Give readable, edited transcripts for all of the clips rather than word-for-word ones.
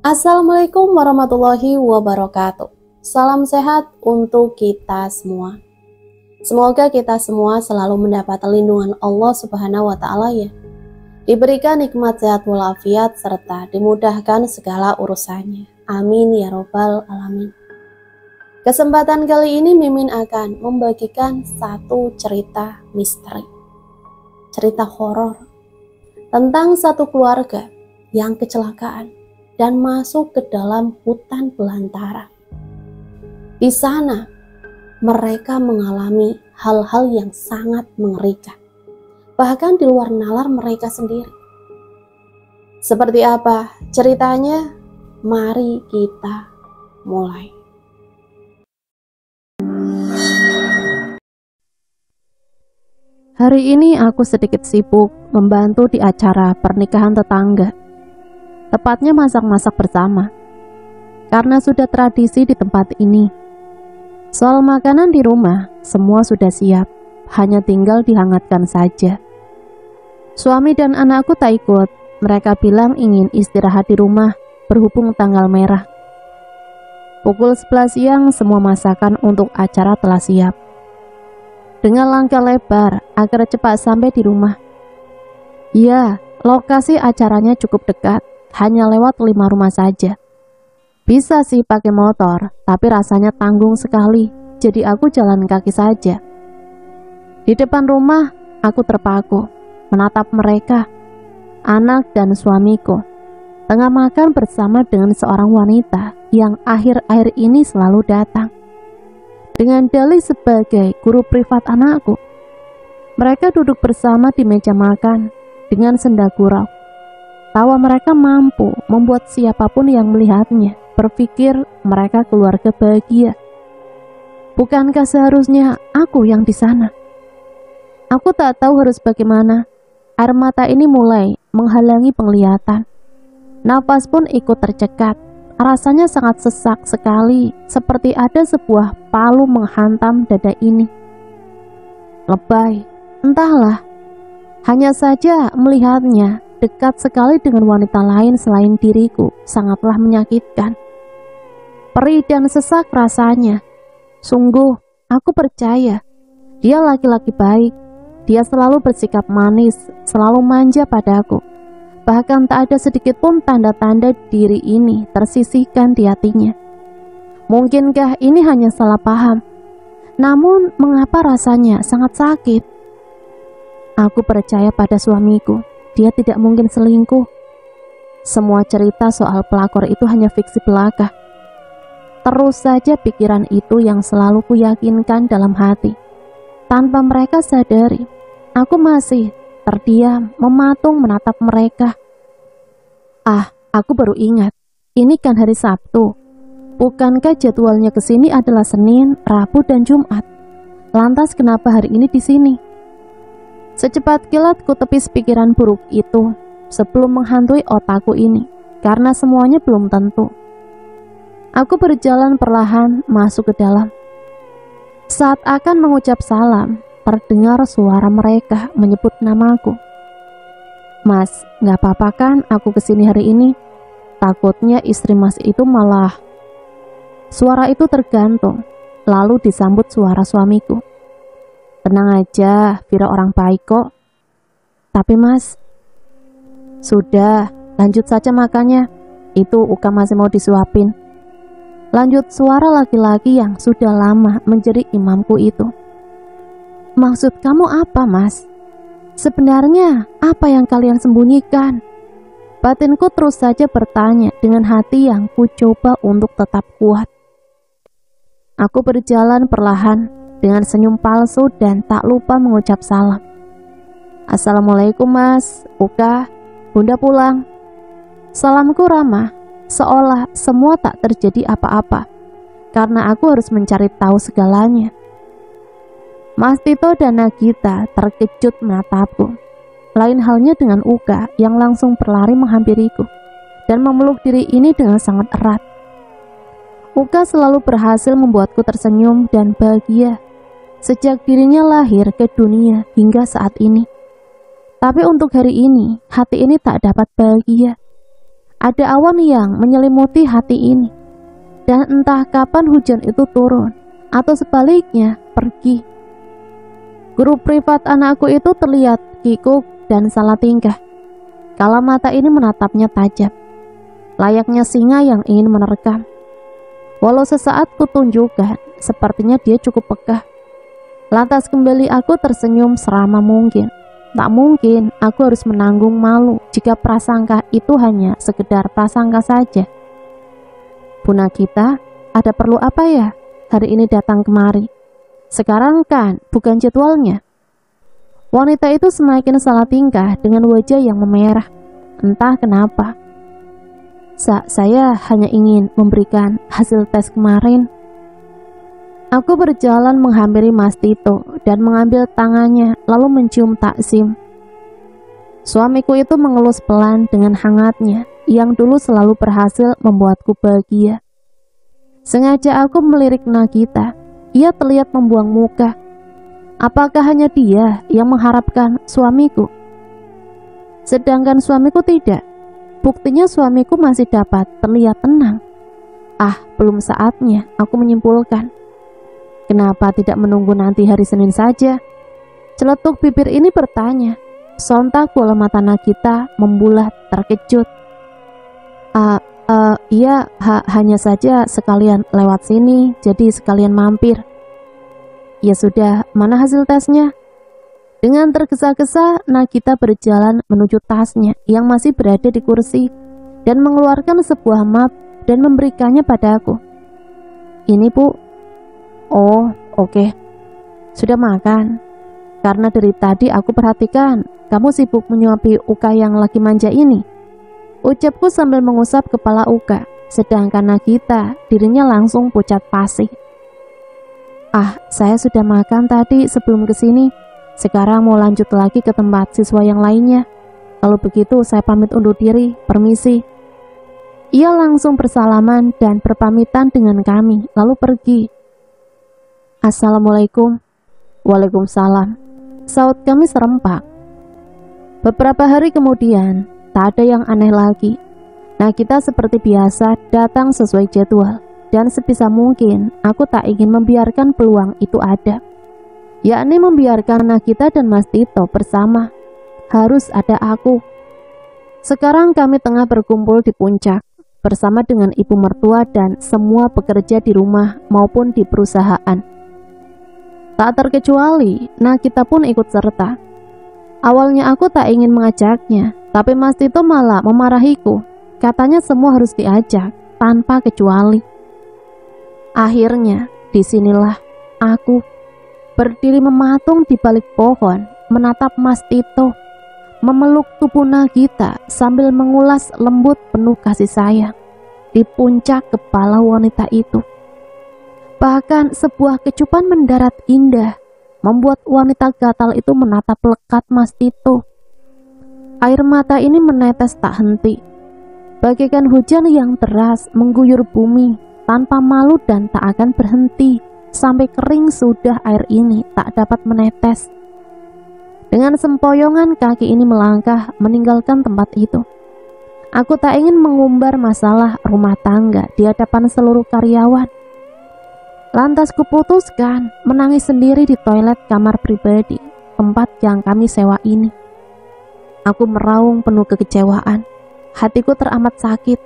Assalamualaikum warahmatullahi wabarakatuh. Salam sehat untuk kita semua. Semoga kita semua selalu mendapat lindungan Allah Subhanahu wa Ta'ala, ya. Diberikan nikmat sehat walafiat serta dimudahkan segala urusannya. Amin ya robbal alamin. Kesempatan kali ini Mimin akan membagikan satu cerita misteri, cerita horor tentang satu keluarga yang kecelakaan dan masuk ke dalam hutan belantara. Di sana, mereka mengalami hal-hal yang sangat mengerikan, bahkan di luar nalar mereka sendiri. Seperti apa ceritanya? Mari kita mulai. Hari ini aku sedikit sibuk membantu di acara pernikahan tetangga. Tepatnya masak-masak bersama, karena sudah tradisi di tempat ini. Soal makanan di rumah, semua sudah siap, hanya tinggal dihangatkan saja. Suami dan anakku tak ikut, mereka bilang ingin istirahat di rumah, berhubung tanggal merah. Pukul 11 siang, semua masakan untuk acara telah siap. Dengan langkah lebar, agar cepat sampai di rumah. Ya, lokasi acaranya cukup dekat, hanya lewat 5 rumah saja. Bisa sih pakai motor, tapi rasanya tanggung sekali, jadi aku jalan kaki saja. Di depan rumah, aku terpaku, menatap mereka, anak dan suamiku, tengah makan bersama dengan seorang wanita yang akhir-akhir ini selalu datang. Dengan dalih sebagai guru privat anakku, mereka duduk bersama di meja makan dengan senda gurau. Tawa mereka mampu membuat siapapun yang melihatnya berpikir mereka keluarga bahagia. Bukankah seharusnya aku yang di sana? Aku tak tahu harus bagaimana. Air mata ini mulai menghalangi penglihatan. Nafas pun ikut tercekat. Rasanya sangat sesak sekali, seperti ada sebuah palu menghantam dada ini. Lebay, entahlah. Hanya saja melihatnya dekat sekali dengan wanita lain selain diriku sangatlah menyakitkan. Perih dan sesak rasanya. Sungguh, aku percaya dia laki-laki baik. Dia selalu bersikap manis, selalu manja padaku. Bahkan tak ada sedikit pun tanda-tanda diri ini tersisihkan di hatinya. Mungkinkah ini hanya salah paham? Namun, mengapa rasanya sangat sakit? Aku percaya pada suamiku. Dia tidak mungkin selingkuh. Semua cerita soal pelakor itu hanya fiksi belaka. Terus saja pikiran itu yang selalu kuyakinkan dalam hati. Tanpa mereka sadari, aku masih terdiam, mematung menatap mereka. Aku baru ingat, ini kan hari Sabtu. Bukankah jadwalnya ke sini adalah Senin, Rabu, dan Jumat? Lantas kenapa hari ini di sini? Secepat kilat ku tepis pikiran buruk itu sebelum menghantui otakku ini, karena semuanya belum tentu. Aku berjalan perlahan masuk ke dalam. Saat akan mengucap salam, terdengar suara mereka menyebut namaku. Mas, gak apa-apa kan aku kesini hari ini? Takutnya istri mas itu malah... Suara itu tergantung, lalu disambut suara suamiku. Tenang aja, Vira orang baik kok. Tapi mas, sudah, lanjut saja makannya. Itu Uka masih mau disuapin. Lanjut suara laki-laki yang sudah lama menjadi imamku itu. Maksud kamu apa mas? Sebenarnya apa yang kalian sembunyikan? Batinku terus saja bertanya dengan hati yang ku coba untuk tetap kuat. Aku berjalan perlahan dengan senyum palsu dan tak lupa mengucap salam. Assalamualaikum mas, Uka, bunda pulang. Salamku ramah, seolah semua tak terjadi apa-apa, karena aku harus mencari tahu segalanya. Mas Tito dan Nagita terkejut menatapku. Lain halnya dengan Uka yang langsung berlari menghampiriku dan memeluk diri ini dengan sangat erat. Uka selalu berhasil membuatku tersenyum dan bahagia sejak dirinya lahir ke dunia hingga saat ini. Tapi untuk hari ini, hati ini tak dapat bahagia. Ada awan yang menyelimuti hati ini, dan entah kapan hujan itu turun, atau sebaliknya pergi. Guru privat anakku itu terlihat kikuk dan salah tingkah. Kala mata ini menatapnya tajam, layaknya singa yang ingin menerkam. Walau sesaat kutunjukkan, sepertinya dia cukup peka. Lantas kembali aku tersenyum seramah mungkin. Tak mungkin aku harus menanggung malu jika prasangka itu hanya sekedar prasangka saja. Buna kita, ada perlu apa ya hari ini datang kemari? Sekarang kan bukan jadwalnya. Wanita itu semakin salah tingkah dengan wajah yang memerah. Entah kenapa. Saya hanya ingin memberikan hasil tes kemarin. Aku berjalan menghampiri Mas Tito dan mengambil tangannya lalu mencium taksim. Suamiku itu mengelus pelan dengan hangatnya yang dulu selalu berhasil membuatku bahagia. Sengaja aku melirik Nagita. Ia terlihat membuang muka. Apakah hanya dia yang mengharapkan suamiku? Sedangkan suamiku tidak. Buktinya suamiku masih dapat terlihat tenang. Belum saatnya aku menyimpulkan. Kenapa tidak menunggu nanti hari Senin saja? Celetuk bibir ini bertanya. Sontak bola mata Nagita membulat terkejut. Iya, hanya saja sekalian lewat sini, jadi sekalian mampir. Ya sudah, mana hasil tesnya? Dengan tergesa-gesa, Nagita berjalan menuju tasnya yang masih berada di kursi dan mengeluarkan sebuah map dan memberikannya padaku. Ini, Bu. Oh, oke. Sudah makan? Karena dari tadi aku perhatikan kamu sibuk menyuapi Uka yang lagi manja ini. Ucapku sambil mengusap kepala Uka, sedangkan Nagita dirinya langsung pucat pasi. Saya sudah makan tadi sebelum kesini. Sekarang mau lanjut lagi ke tempat siswa yang lainnya. Kalau begitu saya pamit undur diri, permisi. Ia langsung bersalaman dan berpamitan dengan kami, lalu pergi. Assalamualaikum. Waalaikumsalam. Saut kami serempak. Beberapa hari kemudian, tak ada yang aneh lagi. Nagita seperti biasa datang sesuai jadwal, dan sebisa mungkin aku tak ingin membiarkan peluang itu ada, yakni membiarkan Nagita dan Mas Tito bersama. Harus ada aku. Sekarang kami tengah berkumpul di puncak bersama dengan ibu mertua dan semua pekerja di rumah maupun di perusahaan. Tak terkecuali, Nagita pun ikut serta. Awalnya aku tak ingin mengajaknya, tapi Mas Tito malah memarahiku. Katanya semua harus diajak, tanpa kecuali. Akhirnya, disinilah aku berdiri mematung di balik pohon, menatap Mas Tito, memeluk tubuh Nagita sambil mengulas lembut penuh kasih sayang di puncak kepala wanita itu. Bahkan sebuah kecupan mendarat indah membuat wanita gatal itu menatap lekat Mas Tito. Air mata ini menetes tak henti, bagaikan hujan yang deras mengguyur bumi tanpa malu dan tak akan berhenti sampai kering sudah air ini tak dapat menetes. Dengan sempoyongan kaki ini melangkah meninggalkan tempat itu. Aku tak ingin mengumbar masalah rumah tangga di hadapan seluruh karyawan. Lantas kuputuskan menangis sendiri di toilet kamar pribadi, tempat yang kami sewa ini. Aku meraung penuh kekecewaan. Hatiku teramat sakit.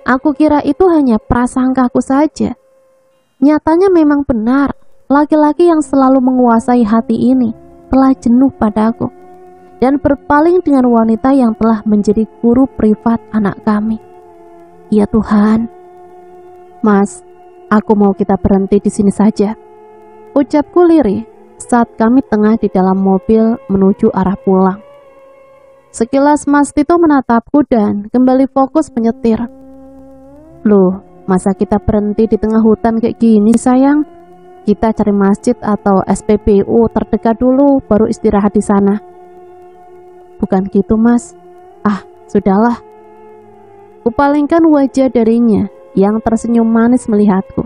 Aku kira itu hanya prasangkaku saja. Nyatanya memang benar, laki-laki yang selalu menguasai hati ini telah jenuh padaku dan berpaling dengan wanita yang telah menjadi guru privat anak kami. Ya Tuhan. Mas, aku mau kita berhenti di sini saja, ucapku lirih saat kami tengah di dalam mobil menuju arah pulang. Sekilas Mas Tito menatapku dan kembali fokus menyetir. Loh, masa kita berhenti di tengah hutan kayak gini sayang? Kita cari masjid atau SPBU terdekat dulu baru istirahat di sana. Bukan gitu Mas. Sudahlah. Kupalingkan wajah darinya yang tersenyum manis melihatku.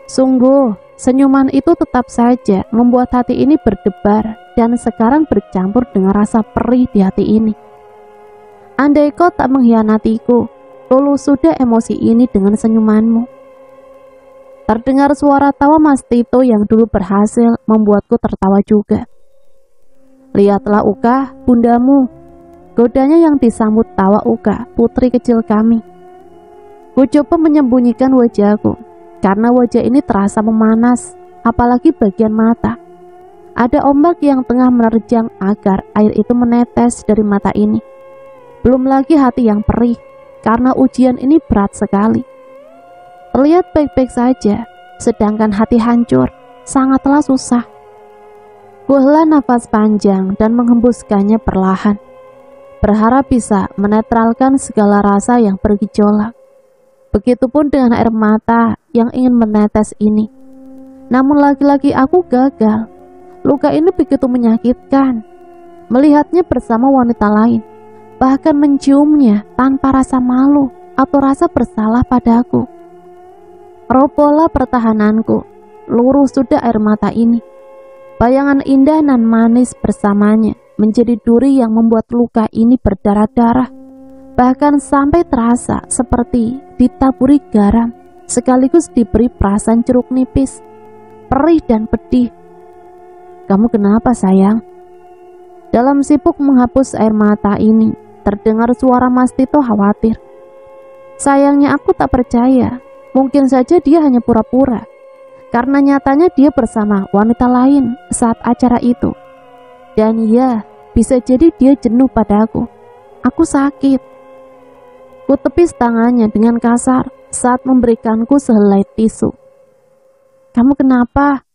Sungguh, senyuman itu tetap saja membuat hati ini berdebar dan sekarang bercampur dengan rasa perih di hati ini. Andai kau tak mengkhianatiku, Lulus sudah emosi ini dengan senyumanmu. Terdengar suara tawa Mas Tito yang dulu berhasil membuatku tertawa juga. Lihatlah Uka, bundamu. Godanya yang disambut tawa Uka, putri kecil kami. Ku coba menyembunyikan wajahku, karena wajah ini terasa memanas, apalagi bagian mata. Ada ombak yang tengah menerjang agar air itu menetes dari mata ini. Belum lagi hati yang perih, karena ujian ini berat sekali. Terlihat baik-baik saja, sedangkan hati hancur, sangatlah susah. Kuhela nafas panjang dan menghembuskannya perlahan, berharap bisa menetralkan segala rasa yang bergejolak. Begitupun dengan air mata yang ingin menetes ini. Namun lagi-lagi aku gagal. Luka ini begitu menyakitkan. Melihatnya bersama wanita lain, bahkan menciumnya tanpa rasa malu atau rasa bersalah padaku. Robohlah pertahananku, luruh sudah air mata ini. Bayangan indah nan manis bersamanya menjadi duri yang membuat luka ini berdarah-darah, bahkan sampai terasa seperti ditaburi garam, sekaligus diberi perasan jeruk nipis, perih dan pedih. Kamu kenapa sayang? Dalam sibuk menghapus air mata ini, terdengar suara Mas Tito khawatir. Sayangnya aku tak percaya, mungkin saja dia hanya pura-pura, karena nyatanya dia bersama wanita lain saat acara itu. Dan ya, bisa jadi dia jenuh padaku. Aku sakit. Ku tepis tangannya dengan kasar saat memberikanku sehelai tisu. Kamu kenapa?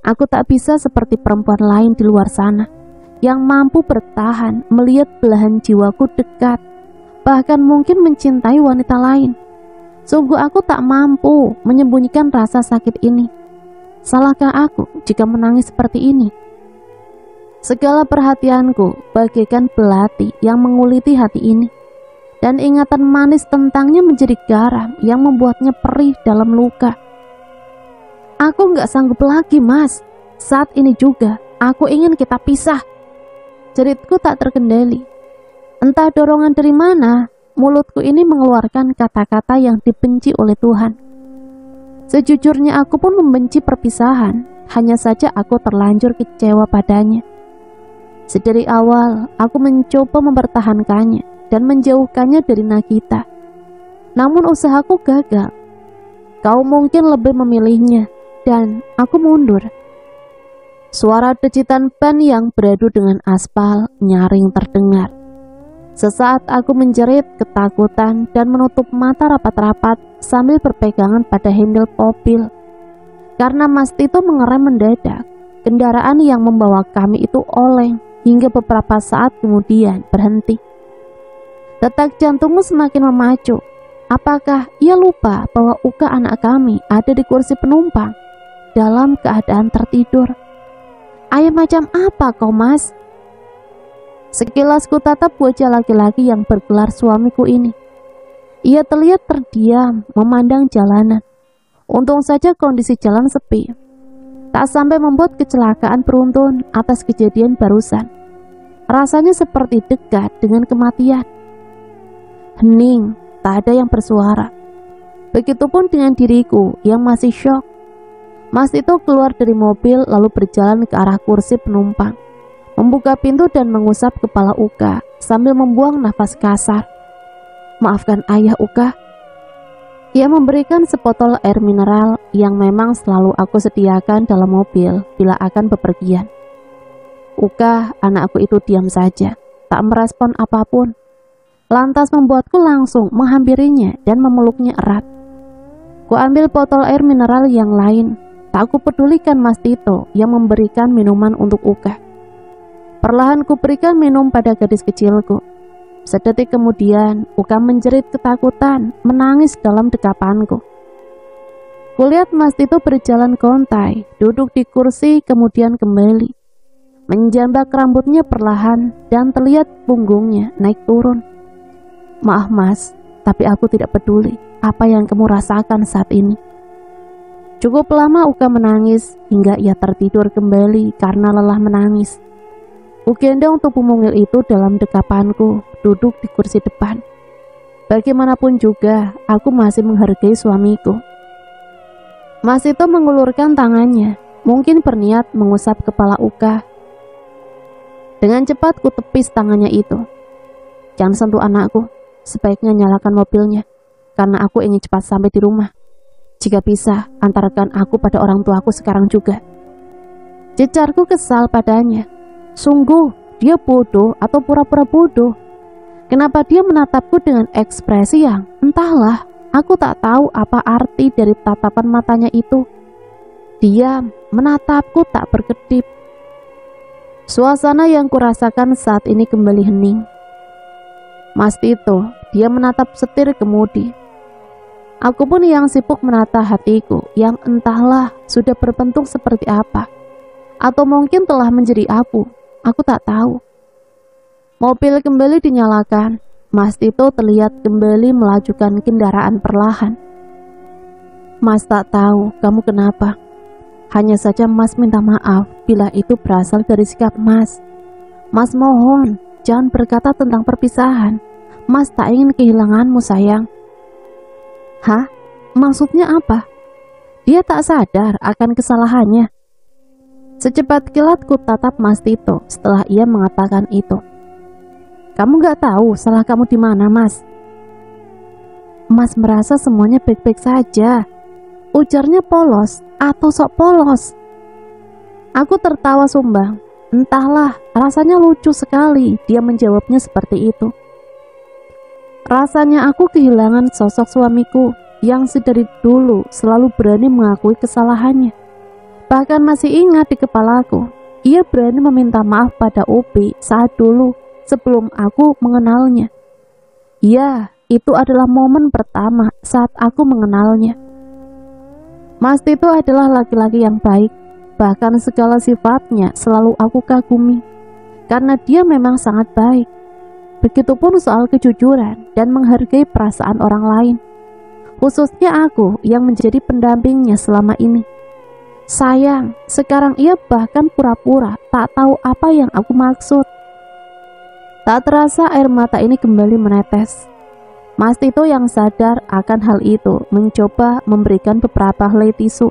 Aku tak bisa seperti perempuan lain di luar sana yang mampu bertahan melihat belahan jiwaku dekat, bahkan mungkin mencintai wanita lain. Sungguh aku tak mampu menyembunyikan rasa sakit ini. Salahkah aku jika menangis seperti ini? Segala perhatianku bagaikan belati yang menguliti hati ini, dan ingatan manis tentangnya menjadi garam yang membuatnya perih dalam luka. Aku gak sanggup lagi, Mas. Saat ini juga, aku ingin kita pisah. Jeritku tak terkendali. Entah dorongan dari mana, mulutku ini mengeluarkan kata-kata yang dibenci oleh Tuhan. Sejujurnya aku pun membenci perpisahan, hanya saja aku terlanjur kecewa padanya. Sedari awal, aku mencoba mempertahankannya dan menjauhkannya dari Nagita. Namun usahaku gagal. Kau mungkin lebih memilihnya, dan aku mundur. Suara decitan ban yang beradu dengan aspal nyaring terdengar. Sesaat aku menjerit ketakutan dan menutup mata rapat-rapat sambil berpegangan pada handle mobil. Karena Mas Tito mengerem mendadak, kendaraan yang membawa kami itu oleng hingga beberapa saat kemudian berhenti. Detak jantungmu semakin memacu. Apakah ia lupa bahwa Uka anak kami ada di kursi penumpang dalam keadaan tertidur? Ayam macam apa kau, Mas? Sekilas ku tatap wajah laki-laki yang bergelar suamiku ini. Ia terlihat terdiam memandang jalanan. Untung saja kondisi jalan sepi, tak sampai membuat kecelakaan beruntun atas kejadian barusan. Rasanya seperti dekat dengan kematian. Hening, tak ada yang bersuara. Begitupun dengan diriku yang masih syok. Mas Tito keluar dari mobil lalu berjalan ke arah kursi penumpang, membuka pintu dan mengusap kepala Uka sambil membuang nafas kasar. Maafkan ayah, Uka. Ia memberikan sebotol air mineral yang memang selalu aku sediakan dalam mobil bila akan bepergian. Uka, anakku itu diam saja, tak merespon apapun. Lantas membuatku langsung menghampirinya dan memeluknya erat. Ku ambil botol air mineral yang lain. Tak aku pedulikan Mas Tito yang memberikan minuman untuk Uka. Perlahan ku berikan minum pada gadis kecilku. Sedetik kemudian, Uka menjerit ketakutan, menangis dalam dekapanku. Kulihat Mas Tito berjalan kontai, duduk di kursi kemudian kembali. Menjambak rambutnya perlahan dan terlihat punggungnya naik turun. Maaf Mas, tapi aku tidak peduli apa yang kamu rasakan saat ini. Cukup lama Uka menangis hingga ia tertidur kembali karena lelah menangis. Ku gendong tubuh mungil itu dalam dekapanku, duduk di kursi depan. Bagaimanapun juga, aku masih menghargai suamiku. Mas itu mengulurkan tangannya, mungkin berniat mengusap kepala Uka. Dengan cepat ku tepis tangannya itu. Jangan sentuh anakku, sebaiknya nyalakan mobilnya, karena aku ingin cepat sampai di rumah. Jika bisa, antarkan aku pada orang tuaku sekarang juga. Jejarku kesal padanya. Sungguh, dia bodoh atau pura-pura bodoh. Kenapa dia menatapku dengan ekspresi yang entahlah, aku tak tahu apa arti dari tatapan matanya itu. Dia menatapku tak berkedip. Suasana yang kurasakan saat ini kembali hening. Mas Tito, dia menatap setir kemudi. Aku pun yang sibuk menata hatiku yang entahlah sudah berbentuk seperti apa. Atau mungkin telah menjadi abu, aku tak tahu. Mobil kembali dinyalakan. Mas Tito terlihat kembali melajukan kendaraan perlahan. Mas tak tahu kamu kenapa. Hanya saja Mas minta maaf bila itu berasal dari sikap Mas. Mas mohon, jangan berkata tentang perpisahan. Mas tak ingin kehilanganmu sayang. Hah? Maksudnya apa? Dia tak sadar akan kesalahannya. Secepat kilat ku tatap Mas Tito setelah ia mengatakan itu. Kamu gak tahu salah kamu di mana, Mas? Mas merasa semuanya baik-baik saja. Ujarnya polos atau sok polos. Aku tertawa sumbang. Entahlah, rasanya lucu sekali dia menjawabnya seperti itu. Rasanya aku kehilangan sosok suamiku yang sedari dulu selalu berani mengakui kesalahannya. Bahkan masih ingat di kepalaku, ia berani meminta maaf pada Upi saat dulu sebelum aku mengenalnya. Ya, itu adalah momen pertama saat aku mengenalnya. Mas Tito adalah laki-laki yang baik, bahkan segala sifatnya selalu aku kagumi, karena dia memang sangat baik. Begitupun soal kejujuran dan menghargai perasaan orang lain, khususnya aku yang menjadi pendampingnya selama ini. Sayang, sekarang ia bahkan pura-pura tak tahu apa yang aku maksud. Tak terasa air mata ini kembali menetes. Mas Tito yang sadar akan hal itu mencoba memberikan beberapa helai tisu.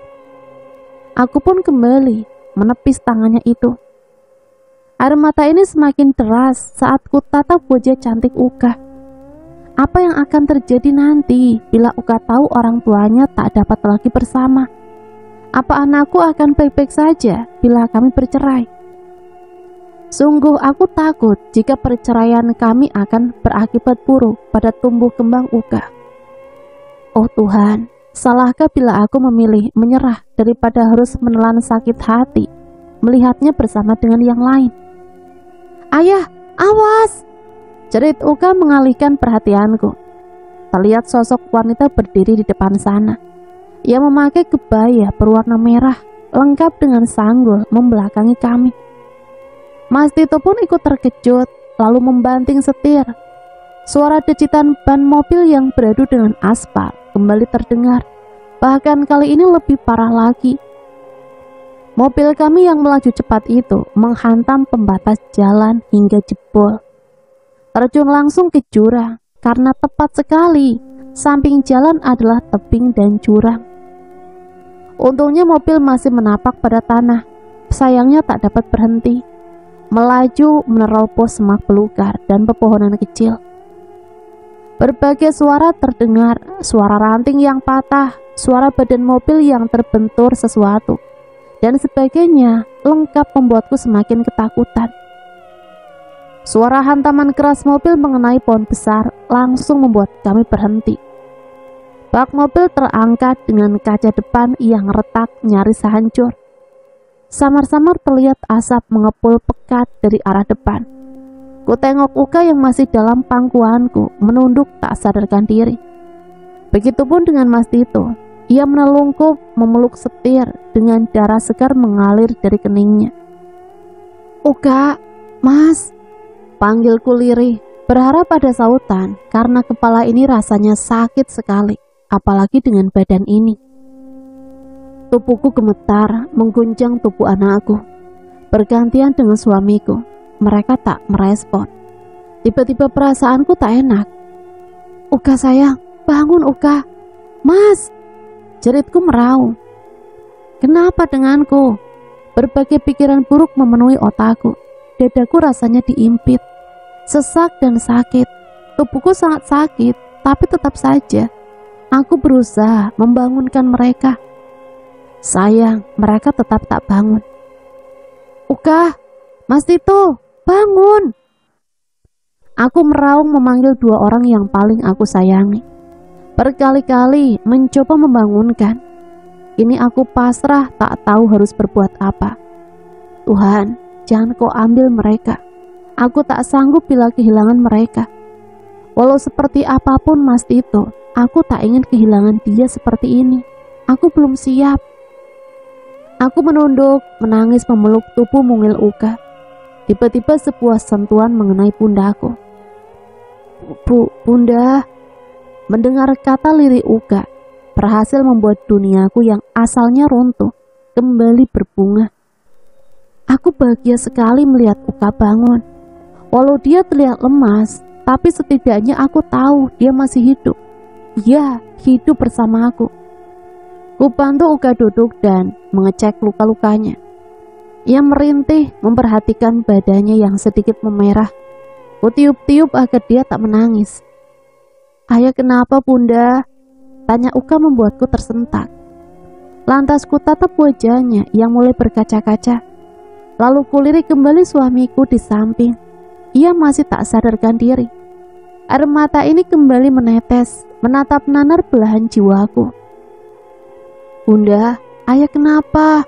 Aku pun kembali menepis tangannya itu. Air mata ini semakin deras saat ku tatap wajah cantik Uka. Apa yang akan terjadi nanti bila Uka tahu orang tuanya tak dapat lagi bersama? Apa anakku akan baik-baik saja bila kami bercerai? Sungguh aku takut jika perceraian kami akan berakibat buruk pada tumbuh kembang Uka. Oh Tuhan, salahkah bila aku memilih menyerah daripada harus menelan sakit hati melihatnya bersama dengan yang lain? Ayah, awas! Jerit Uka mengalihkan perhatianku. Terlihat sosok wanita berdiri di depan sana. Ia memakai kebaya berwarna merah, lengkap dengan sanggul membelakangi kami. Mas Tito pun ikut terkejut, lalu membanting setir. Suara decitan ban mobil yang beradu dengan aspal kembali terdengar. Bahkan kali ini lebih parah lagi. Mobil kami yang melaju cepat itu menghantam pembatas jalan hingga jebol. Terjun langsung ke jurang, karena tepat sekali samping jalan adalah tebing dan jurang. Untungnya mobil masih menapak pada tanah. Sayangnya tak dapat berhenti. Melaju menerobos semak belukar dan pepohonan kecil. Berbagai suara terdengar, suara ranting yang patah, suara badan mobil yang terbentur sesuatu, dan sebagainya, lengkap membuatku semakin ketakutan. Suara hantaman keras mobil mengenai pohon besar langsung membuat kami berhenti. Bak mobil terangkat dengan kaca depan yang retak nyaris hancur. Samar-samar terlihat asap mengepul pekat dari arah depan. Ku tengok Uka yang masih dalam pangkuanku menunduk tak sadarkan diri. Begitupun dengan Mas Tito. Ia menelungkup memeluk setir dengan darah segar mengalir dari keningnya. Uka, Mas, panggilku lirih, berharap ada sautan karena kepala ini rasanya sakit sekali, apalagi dengan badan ini. Tubuhku gemetar mengguncang tubuh anakku. Bergantian dengan suamiku, mereka tak merespon. Tiba-tiba perasaanku tak enak. Uka sayang, bangun Uka. Mas, jeritku meraung. Kenapa denganku? Berbagai pikiran buruk memenuhi otakku. Dadaku rasanya diimpit, sesak dan sakit. Tubuhku sangat sakit, tapi tetap saja aku berusaha membangunkan mereka. Sayang, mereka tetap tak bangun. Uka, Mas Tito, bangun. Aku meraung memanggil dua orang yang paling aku sayangi. Berkali-kali mencoba membangunkan. Kini aku pasrah, tak tahu harus berbuat apa. Tuhan, jangan Kau ambil mereka. Aku tak sanggup bila kehilangan mereka. Walau seperti apapun Mas Tito, aku tak ingin kehilangan dia seperti ini. Aku belum siap. Aku menunduk, menangis memeluk tubuh mungil Uka. Tiba-tiba sebuah sentuhan mengenai pundakku. Bunda. Mendengar kata lirih Uka, berhasil membuat duniaku yang asalnya runtuh kembali berbunga. Aku bahagia sekali melihat Uka bangun. Walau dia terlihat lemas, tapi setidaknya aku tahu dia masih hidup. Dia hidup bersama aku. Kubantu Uka duduk dan mengecek luka-lukanya. Ia merintih memperhatikan badannya yang sedikit memerah. Kutiup-tiup agar dia tak menangis. Ayah, kenapa Bunda? Tanya Uka membuatku tersentak. Lantas ku tatap wajahnya yang mulai berkaca-kaca. Lalu kulirik kembali suamiku di samping. Ia masih tak sadarkan diri. Air mata ini kembali menetes, menatap nanar belahan jiwaku. Bunda, ayah kenapa?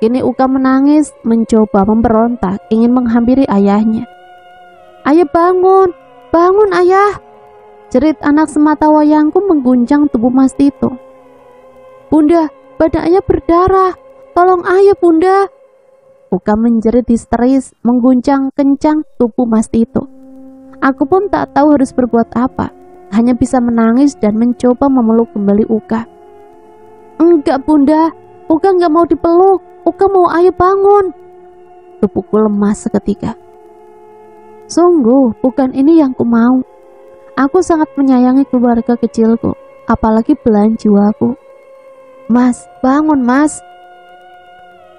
Kini Uka menangis, mencoba memberontak, ingin menghampiri ayahnya. Ayah bangun, bangun ayah! Jerit anak semata wayangku mengguncang tubuh Mas Tito. Bunda, badan ayah berdarah, tolong ayah Bunda! Uka menjerit histeris, mengguncang kencang tubuh Mas Tito. Aku pun tak tahu harus berbuat apa, hanya bisa menangis dan mencoba memeluk kembali Uka. Enggak Bunda, Uka enggak mau dipeluk, Uka mau ayah bangun. Tubuhku lemas seketika. Sungguh, bukan ini yang ku mau. Aku sangat menyayangi keluarga kecilku, apalagi belahan jiwaku. Mas, bangun Mas.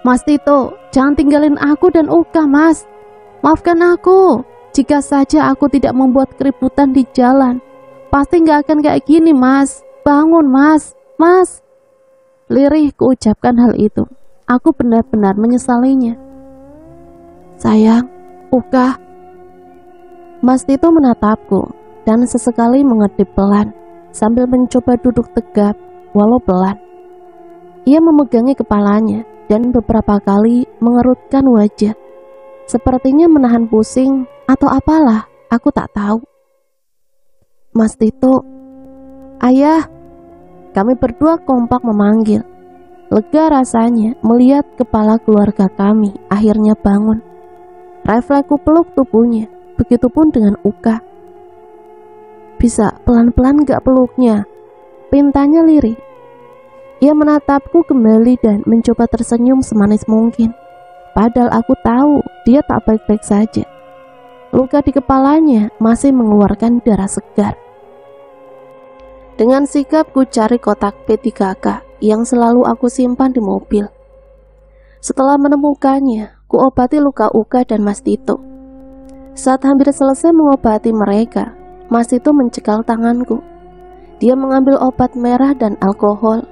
Mas Tito, jangan tinggalin aku dan Uka Mas. Maafkan aku, jika saja aku tidak membuat keributan di jalan. Pasti gak akan kayak gini Mas. Bangun Mas, Mas. Lirih kuucapkan hal itu. Aku benar-benar menyesalinya. Sayang, Uka. Mas Tito menatapku dan sesekali mengedip pelan sambil mencoba duduk tegap walau pelan. Ia memegangi kepalanya dan beberapa kali mengerutkan wajah. Sepertinya menahan pusing atau apalah, aku tak tahu. Mas Tito, ayah. Kami berdua kompak memanggil. Lega rasanya melihat kepala keluarga kami akhirnya bangun. Refleksku peluk tubuhnya, begitupun dengan Uka. Bisa pelan-pelan gak peluknya? Pintanya lirih. Ia menatapku kembali dan mencoba tersenyum semanis mungkin. Padahal aku tahu dia tak baik-baik saja. Luka di kepalanya masih mengeluarkan darah segar. Dengan sigap ku cari kotak P3K yang selalu aku simpan di mobil. Setelah menemukannya, ku obati luka Uka dan Mas Tito. Saat hampir selesai mengobati mereka, Mas Tito mencekal tanganku. Dia mengambil obat merah dan alkohol.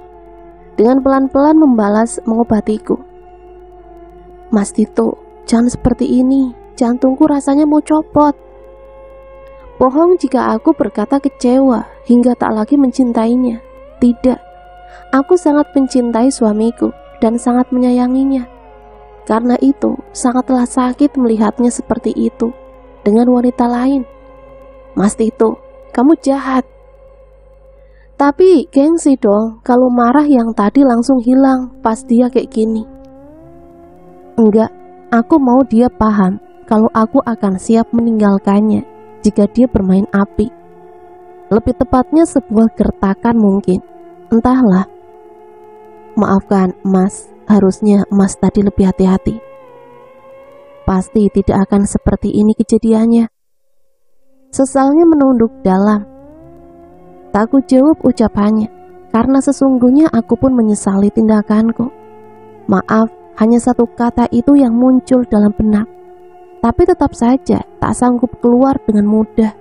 Dengan pelan-pelan membalas mengobatiku. Mas Tito, jangan seperti ini, jantungku rasanya mau copot. Bohong jika aku berkata kecewa hingga tak lagi mencintainya. Tidak, aku sangat mencintai suamiku dan sangat menyayanginya. Karena itu, sangatlah sakit melihatnya seperti itu dengan wanita lain. Mas Tito, kamu jahat. Tapi gengsi dong kalau marah yang tadi langsung hilang pas dia kayak gini. Enggak, aku mau dia paham kalau aku akan siap meninggalkannya jika dia bermain api. Lebih tepatnya sebuah gertakan mungkin. Entahlah. Maafkan Mas, harusnya Mas tadi lebih hati-hati. Pasti tidak akan seperti ini kejadiannya. Sesalnya menunduk dalam. Tak kujawab ucapannya, karena sesungguhnya aku pun menyesali tindakanku. Maaf, hanya satu kata itu yang muncul dalam benak, tapi tetap saja tak sanggup keluar dengan mudah.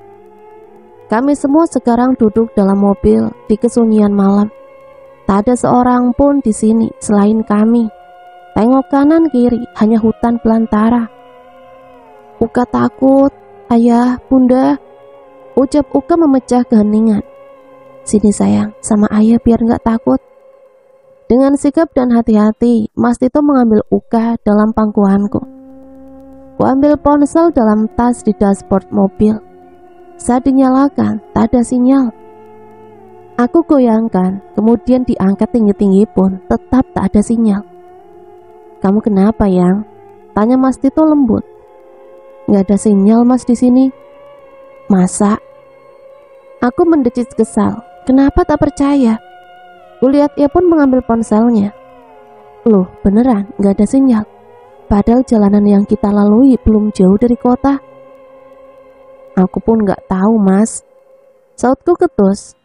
Kami semua sekarang duduk dalam mobil di kesunyian malam. Tak ada seorang pun di sini selain kami. Tengok kanan kiri hanya hutan belantara. Uka takut, ayah, bunda, ucap Uka memecah keheningan. Sini sayang, sama ayah biar gak takut. Dengan sigap dan hati-hati, Mas Tito mengambil Uka dalam pangkuanku. Ku ambil ponsel dalam tas di dashboard mobil. Saat dinyalakan, tak ada sinyal. Aku goyangkan, kemudian diangkat tinggi-tinggi pun tetap tak ada sinyal. Kamu kenapa, Yang? Tanya Mas Tito lembut. Nggak ada sinyal, Mas, di sini. Masa? Aku mendecit kesal. Kenapa tak percaya? Kulihat ia pun mengambil ponselnya. Loh, beneran nggak ada sinyal. Padahal jalanan yang kita lalui belum jauh dari kota. Aku pun nggak tahu, Mas. Sautku ketus.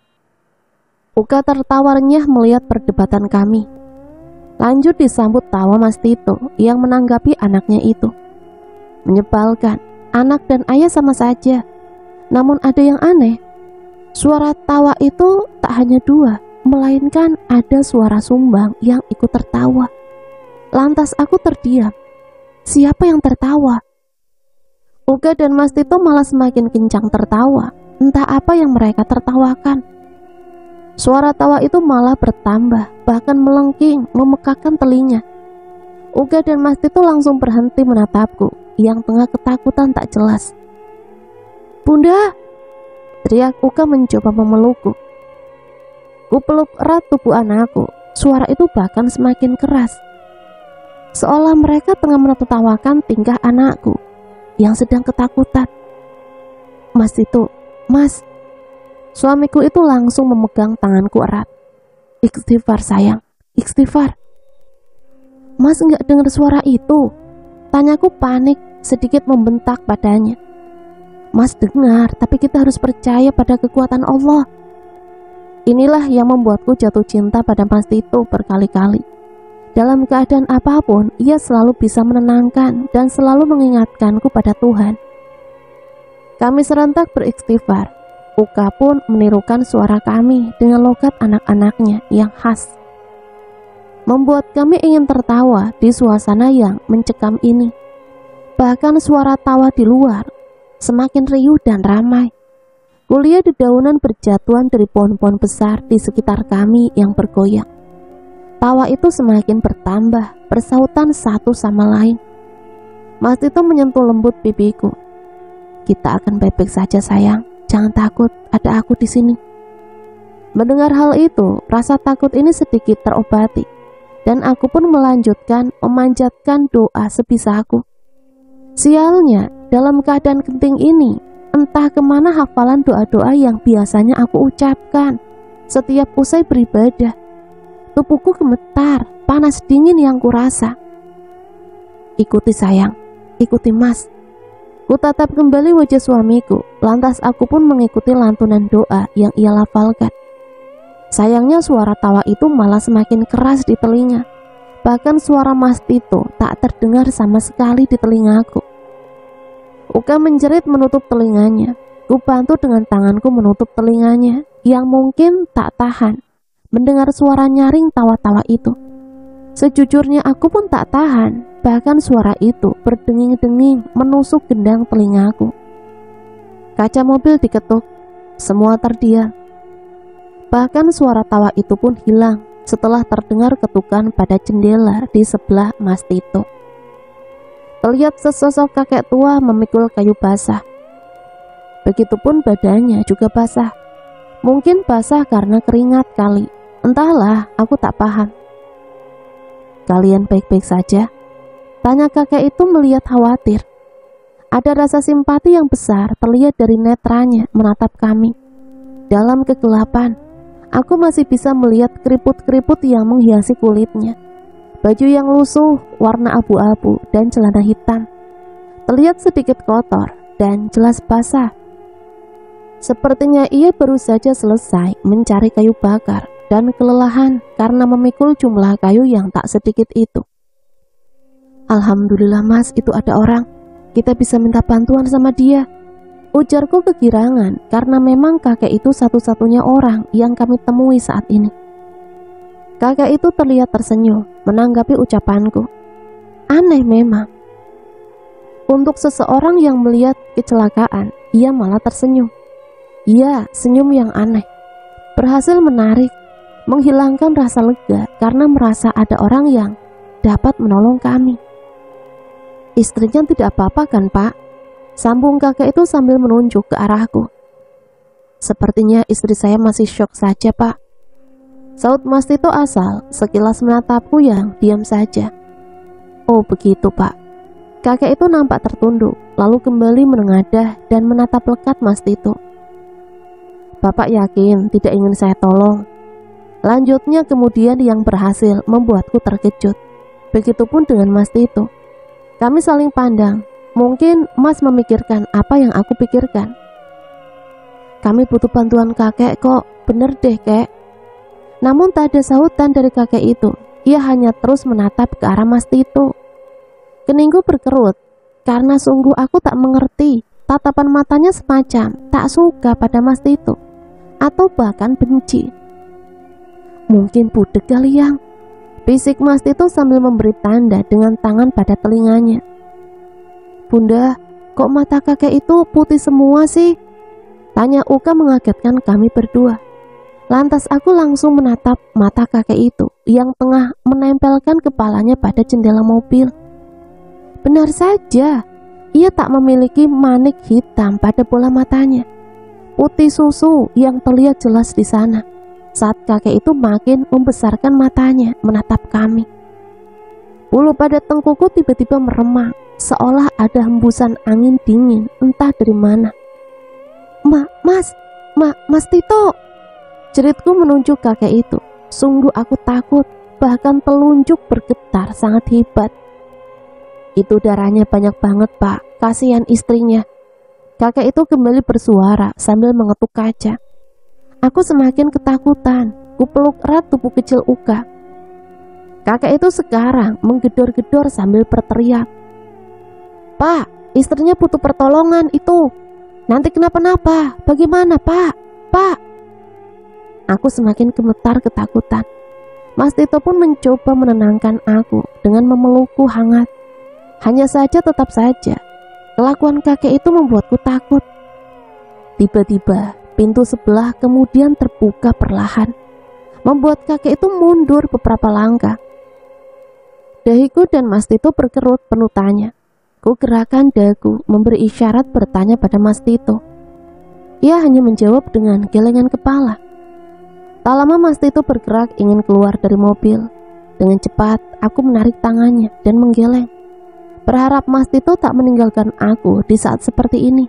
Uka tertawa renyah melihat perdebatan kami. Lanjut disambut tawa Mas Tito yang menanggapi anaknya itu. Menyebalkan, anak dan ayah sama saja. Namun ada yang aneh. Suara tawa itu tak hanya dua, melainkan ada suara sumbang yang ikut tertawa. Lantas aku terdiam. Siapa yang tertawa? Uga dan Mas Tito malah semakin kencang tertawa. Entah apa yang mereka tertawakan. Suara tawa itu malah bertambah, bahkan melengking, memekakkan telinga. Uga dan Mas Tito langsung berhenti menatapku, yang tengah ketakutan tak jelas. Bunda! Teriak Uga mencoba memelukku. Ku peluk erat tubuh anakku, suara itu bahkan semakin keras. Seolah mereka tengah menertawakan tingkah anakku, yang sedang ketakutan. Mas Tito, Mas! Suamiku itu langsung memegang tanganku erat. Istighfar sayang, istighfar. Mas enggak dengar suara itu? Tanyaku panik, sedikit membentak padanya. Mas dengar, tapi kita harus percaya pada kekuatan Allah. Inilah yang membuatku jatuh cinta pada Mas Tito berkali-kali. Dalam keadaan apapun, ia selalu bisa menenangkan dan selalu mengingatkanku pada Tuhan. Kami serentak beristighfar. Uka pun menirukan suara kami dengan logat anak-anaknya yang khas. Membuat kami ingin tertawa di suasana yang mencekam ini. Bahkan suara tawa di luar semakin riuh dan ramai. Kuliah di daunan berjatuhan dari pohon-pohon besar di sekitar kami yang bergoyang. Tawa itu semakin bertambah, bersautan satu sama lain. Mas Tito menyentuh lembut pipiku. Kita akan baik-baik saja sayang. Jangan takut, ada aku di sini. Mendengar hal itu, rasa takut ini sedikit terobati, dan aku pun melanjutkan memanjatkan doa sebisaku. Sialnya, dalam keadaan genting ini, entah kemana hafalan doa-doa yang biasanya aku ucapkan setiap usai beribadah. Tubuhku gemetar, panas dingin yang kurasa. Ikuti sayang, ikuti Mas. Ku tatap kembali wajah suamiku, lantas aku pun mengikuti lantunan doa yang ia lafalkan. Sayangnya suara tawa itu malah semakin keras di telinga. Bahkan suara Mas Tito tak terdengar sama sekali di telingaku. Uka menjerit menutup telinganya. Ku bantu dengan tanganku menutup telinganya, yang mungkin tak tahan mendengar suara nyaring tawa-tawa itu. Sejujurnya aku pun tak tahan. Bahkan suara itu berdenging-denging menusuk gendang telingaku. Kaca mobil diketuk, semua terdiam. Bahkan suara tawa itu pun hilang setelah terdengar ketukan pada jendela di sebelah Mas Tito. Terlihat sesosok kakek tua memikul kayu basah. Begitupun badannya juga basah. Mungkin basah karena keringat kali. Entahlah, aku tak paham. Kalian baik-baik saja? Tanya kakek itu melihat khawatir. Ada rasa simpati yang besar terlihat dari netranya menatap kami. Dalam kegelapan, aku masih bisa melihat keriput-keriput yang menghiasi kulitnya. Baju yang lusuh, warna abu-abu, dan celana hitam. Terlihat sedikit kotor dan jelas basah. Sepertinya ia baru saja selesai mencari kayu bakar dan kelelahan karena memikul jumlah kayu yang tak sedikit itu. "Alhamdulillah Mas, itu ada orang. Kita bisa minta bantuan sama dia," ujarku kegirangan karena memang kakek itu satu-satunya orang yang kami temui saat ini. Kakek itu terlihat tersenyum menanggapi ucapanku. Aneh memang. Untuk seseorang yang melihat kecelakaan, ia malah tersenyum. Iya, senyum yang aneh. Berhasil menarik, menghilangkan rasa lega karena merasa ada orang yang dapat menolong kami. "Istrinya tidak apa-apa kan Pak?" sambung kakek itu sambil menunjuk ke arahku. "Sepertinya istri saya masih syok saja Pak," saut Mas Tito asal sekilas menatapku yang diam saja. "Oh begitu Pak." Kakek itu nampak tertunduk, lalu kembali menengadah dan menatap lekat Mas Tito. "Bapak yakin tidak ingin saya tolong?" Lanjutnya kemudian yang berhasil membuatku terkejut. Begitupun dengan Mas Tito. Kami saling pandang. Mungkin Mas memikirkan apa yang aku pikirkan. "Kami butuh bantuan kakek kok, bener deh kek." Namun tak ada sautan dari kakek itu. Ia hanya terus menatap ke arah Mas Tito. Keningku berkerut karena sungguh aku tak mengerti. Tatapan matanya semacam tak suka pada Mas Tito atau bahkan benci. "Mungkin budek kali yang," bisik Mas Tito sambil memberi tanda dengan tangan pada telinganya. "Bunda, kok mata kakek itu putih semua sih?" tanya Uka mengagetkan kami berdua. Lantas aku langsung menatap mata kakek itu yang tengah menempelkan kepalanya pada jendela mobil. Benar saja, ia tak memiliki manik hitam pada bola matanya. Putih susu yang terlihat jelas di sana. Saat kakek itu makin membesarkan matanya menatap kami. Bulu pada tengkuku tiba-tiba meremang, seolah ada hembusan angin dingin entah dari mana. Mas Tito," jeritku menunjuk kakek itu. Sungguh aku takut, bahkan telunjuk bergetar sangat hebat. "Itu darahnya banyak banget Pak, kasihan istrinya." Kakek itu kembali bersuara sambil mengetuk kaca. Aku semakin ketakutan, kupeluk erat tubuh kecil Uka. Kakek itu sekarang menggedor-gedor sambil berteriak, "Pak, istrinya butuh pertolongan itu. Nanti kenapa-napa, bagaimana Pak? Pak!" Aku semakin gemetar ketakutan. Mas Tito pun mencoba menenangkan aku dengan memelukku hangat. Hanya saja tetap saja kelakuan kakek itu membuatku takut. Tiba-tiba pintu sebelah kemudian terbuka perlahan, membuat kakek itu mundur beberapa langkah. Dahiku dan Mas Tito berkerut penuh tanya. Ku gerakan dagu memberi isyarat bertanya pada Mas Tito. Ia hanya menjawab dengan gelengan kepala. Tak lama Mas Tito bergerak ingin keluar dari mobil. Dengan cepat aku menarik tangannya dan menggeleng. Berharap Mas Tito tak meninggalkan aku di saat seperti ini.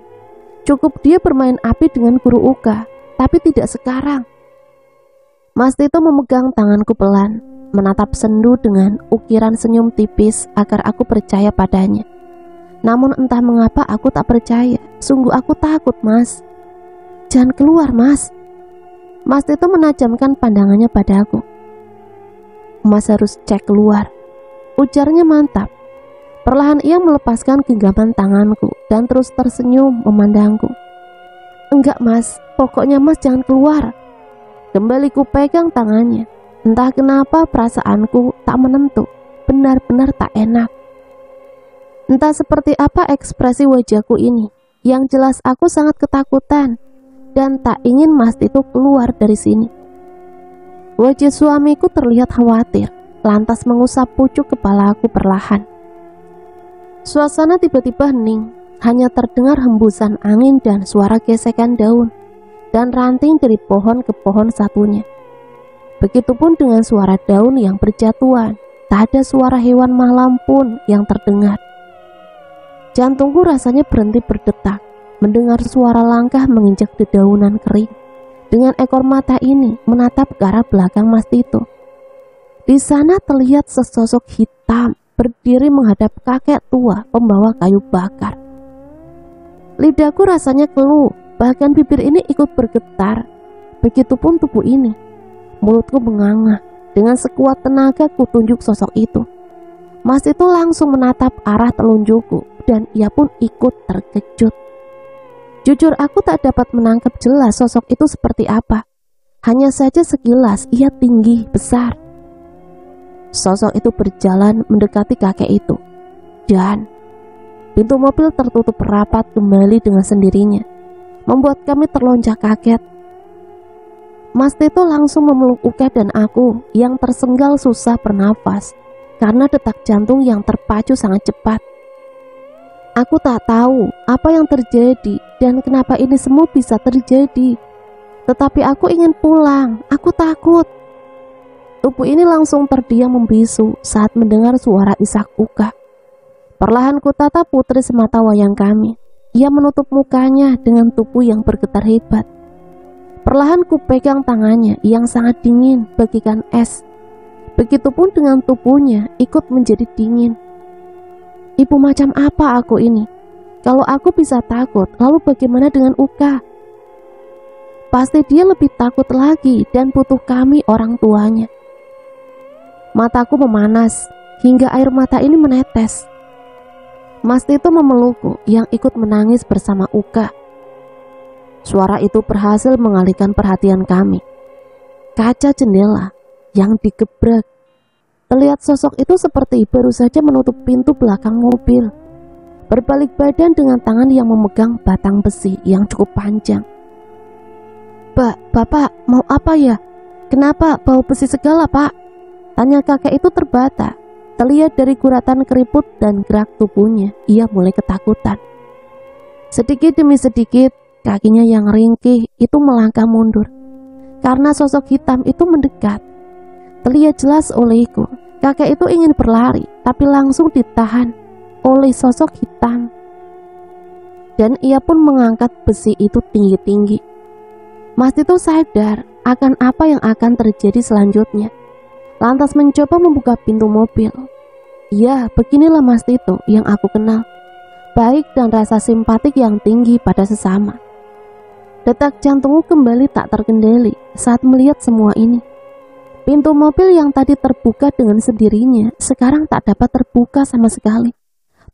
Cukup dia bermain api dengan guru Uka, tapi tidak sekarang. Mas Tito memegang tanganku pelan, menatap sendu dengan ukiran senyum tipis agar aku percaya padanya. Namun entah mengapa aku tak percaya. Sungguh aku takut Mas. "Jangan keluar Mas." Mas Tito menajamkan pandangannya padaku. "Mas harus cek keluar," ujarnya mantap. Perlahan ia melepaskan genggaman tanganku dan terus tersenyum memandangku. "Enggak Mas, pokoknya Mas jangan keluar." Kembali ku pegang tangannya. Entah kenapa perasaanku tak menentu, benar-benar tak enak. Entah seperti apa ekspresi wajahku ini. Yang jelas aku sangat ketakutan dan tak ingin Mas Tito keluar dari sini. Wajah suamiku terlihat khawatir, lantas mengusap pucuk kepalaku perlahan. Suasana tiba-tiba hening, hanya terdengar hembusan angin dan suara gesekan daun dan ranting dari pohon ke pohon satunya. Begitupun dengan suara daun yang berjatuhan, tak ada suara hewan malam pun yang terdengar. Jantungku rasanya berhenti berdetak mendengar suara langkah menginjak dedaunan kering. Dengan ekor mata ini menatap ke arah belakang Mas Tito. Di sana terlihat sesosok hitam berdiri menghadap kakek tua pembawa kayu bakar. Lidahku rasanya keluh Bahkan bibir ini ikut bergetar. Begitupun tubuh ini. Mulutku menganga. Dengan sekuat tenaga ku tunjuk sosok itu. Mas itu langsung menatap arah telunjukku dan ia pun ikut terkejut. Jujur aku tak dapat menangkap jelas sosok itu seperti apa. Hanya saja sekilas ia tinggi, besar. Sosok itu berjalan mendekati kakek itu. Dan pintu mobil tertutup rapat kembali dengan sendirinya, membuat kami terlonjak kaget. Mas Tito langsung memeluk Uka dan aku yang tersenggal susah bernafas karena detak jantung yang terpacu sangat cepat. Aku tak tahu apa yang terjadi dan kenapa ini semua bisa terjadi. Tetapi aku ingin pulang, aku takut. Tubuh ini langsung terdiam membisu saat mendengar suara isak Uka. Perlahan ku tatap putri semata wayang kami. Ia menutup mukanya dengan tubuh yang bergetar hebat. Perlahan ku pegang tangannya yang sangat dingin bagikan es. Begitupun dengan tubuhnya ikut menjadi dingin. Ibu macam apa aku ini? Kalau aku bisa takut, lalu bagaimana dengan Uka? Pasti dia lebih takut lagi dan butuh kami orang tuanya. Mataku memanas hingga air mata ini menetes. Mas Tito memelukku yang ikut menangis bersama Uka. Suara itu berhasil mengalihkan perhatian kami. Kaca jendela yang digebrak. Terlihat sosok itu seperti baru saja menutup pintu belakang mobil. Berbalik badan dengan tangan yang memegang batang besi yang cukup panjang. Bapak mau apa ya? Kenapa bau besi segala, Pak? Tanya kakek itu terbata. Terlihat dari guratan keriput dan gerak tubuhnya, ia mulai ketakutan. Sedikit demi sedikit, kakinya yang ringkih itu melangkah mundur. Karena sosok hitam itu mendekat. Terlihat jelas olehku, kakek itu ingin berlari, tapi langsung ditahan oleh sosok hitam. Dan ia pun mengangkat besi itu tinggi-tinggi. Mas itu sadar akan apa yang akan terjadi selanjutnya. Lantas mencoba membuka pintu mobil. Ya, beginilah Mas Tito yang aku kenal. Baik dan rasa simpatik yang tinggi pada sesama. Detak jantungku kembali tak terkendali saat melihat semua ini. Pintu mobil yang tadi terbuka dengan sendirinya sekarang tak dapat terbuka sama sekali.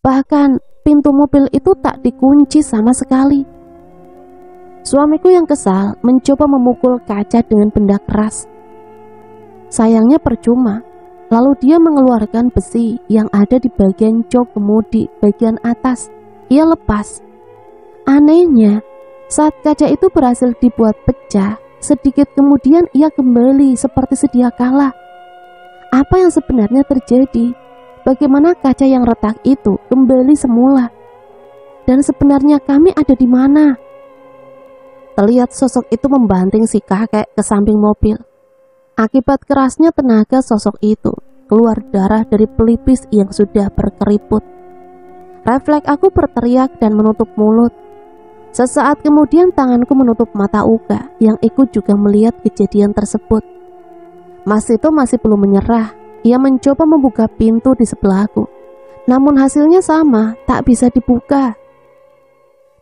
Bahkan pintu mobil itu tak dikunci sama sekali. Suamiku yang kesal mencoba memukul kaca dengan benda keras. Sayangnya percuma. Lalu dia mengeluarkan besi yang ada di bagian jok kemudi bagian atas. Ia lepas. Anehnya, saat kaca itu berhasil dibuat pecah, sedikit kemudian ia kembali seperti sedia kala. Apa yang sebenarnya terjadi? Bagaimana kaca yang retak itu kembali semula? Dan sebenarnya kami ada di mana? Terlihat sosok itu membanting si kakek ke samping mobil. Akibat kerasnya tenaga sosok itu, keluar darah dari pelipis yang sudah berkeriput. Refleks aku berteriak dan menutup mulut. Sesaat kemudian tanganku menutup mata Uka yang ikut juga melihat kejadian tersebut. Mas itu masih belum menyerah. Ia mencoba membuka pintu di sebelahku. Namun hasilnya sama, tak bisa dibuka.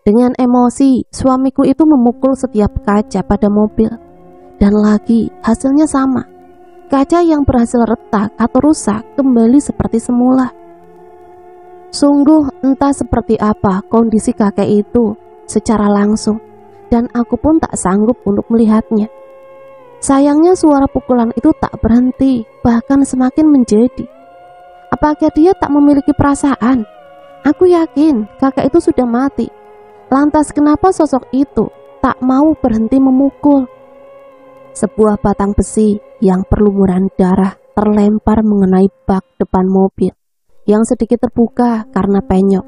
Dengan emosi, suamiku itu memukul setiap kaca pada mobil. Dan lagi hasilnya sama. Kaca yang berhasil retak atau rusak kembali seperti semula. Sungguh entah seperti apa kondisi kakek itu secara langsung, dan aku pun tak sanggup untuk melihatnya. Sayangnya suara pukulan itu tak berhenti, bahkan semakin menjadi. Apakah dia tak memiliki perasaan? Aku yakin kakek itu sudah mati. Lantas kenapa sosok itu tak mau berhenti memukul? Sebuah batang besi yang berlumuran darah terlempar mengenai bak depan mobil yang sedikit terbuka karena penyok.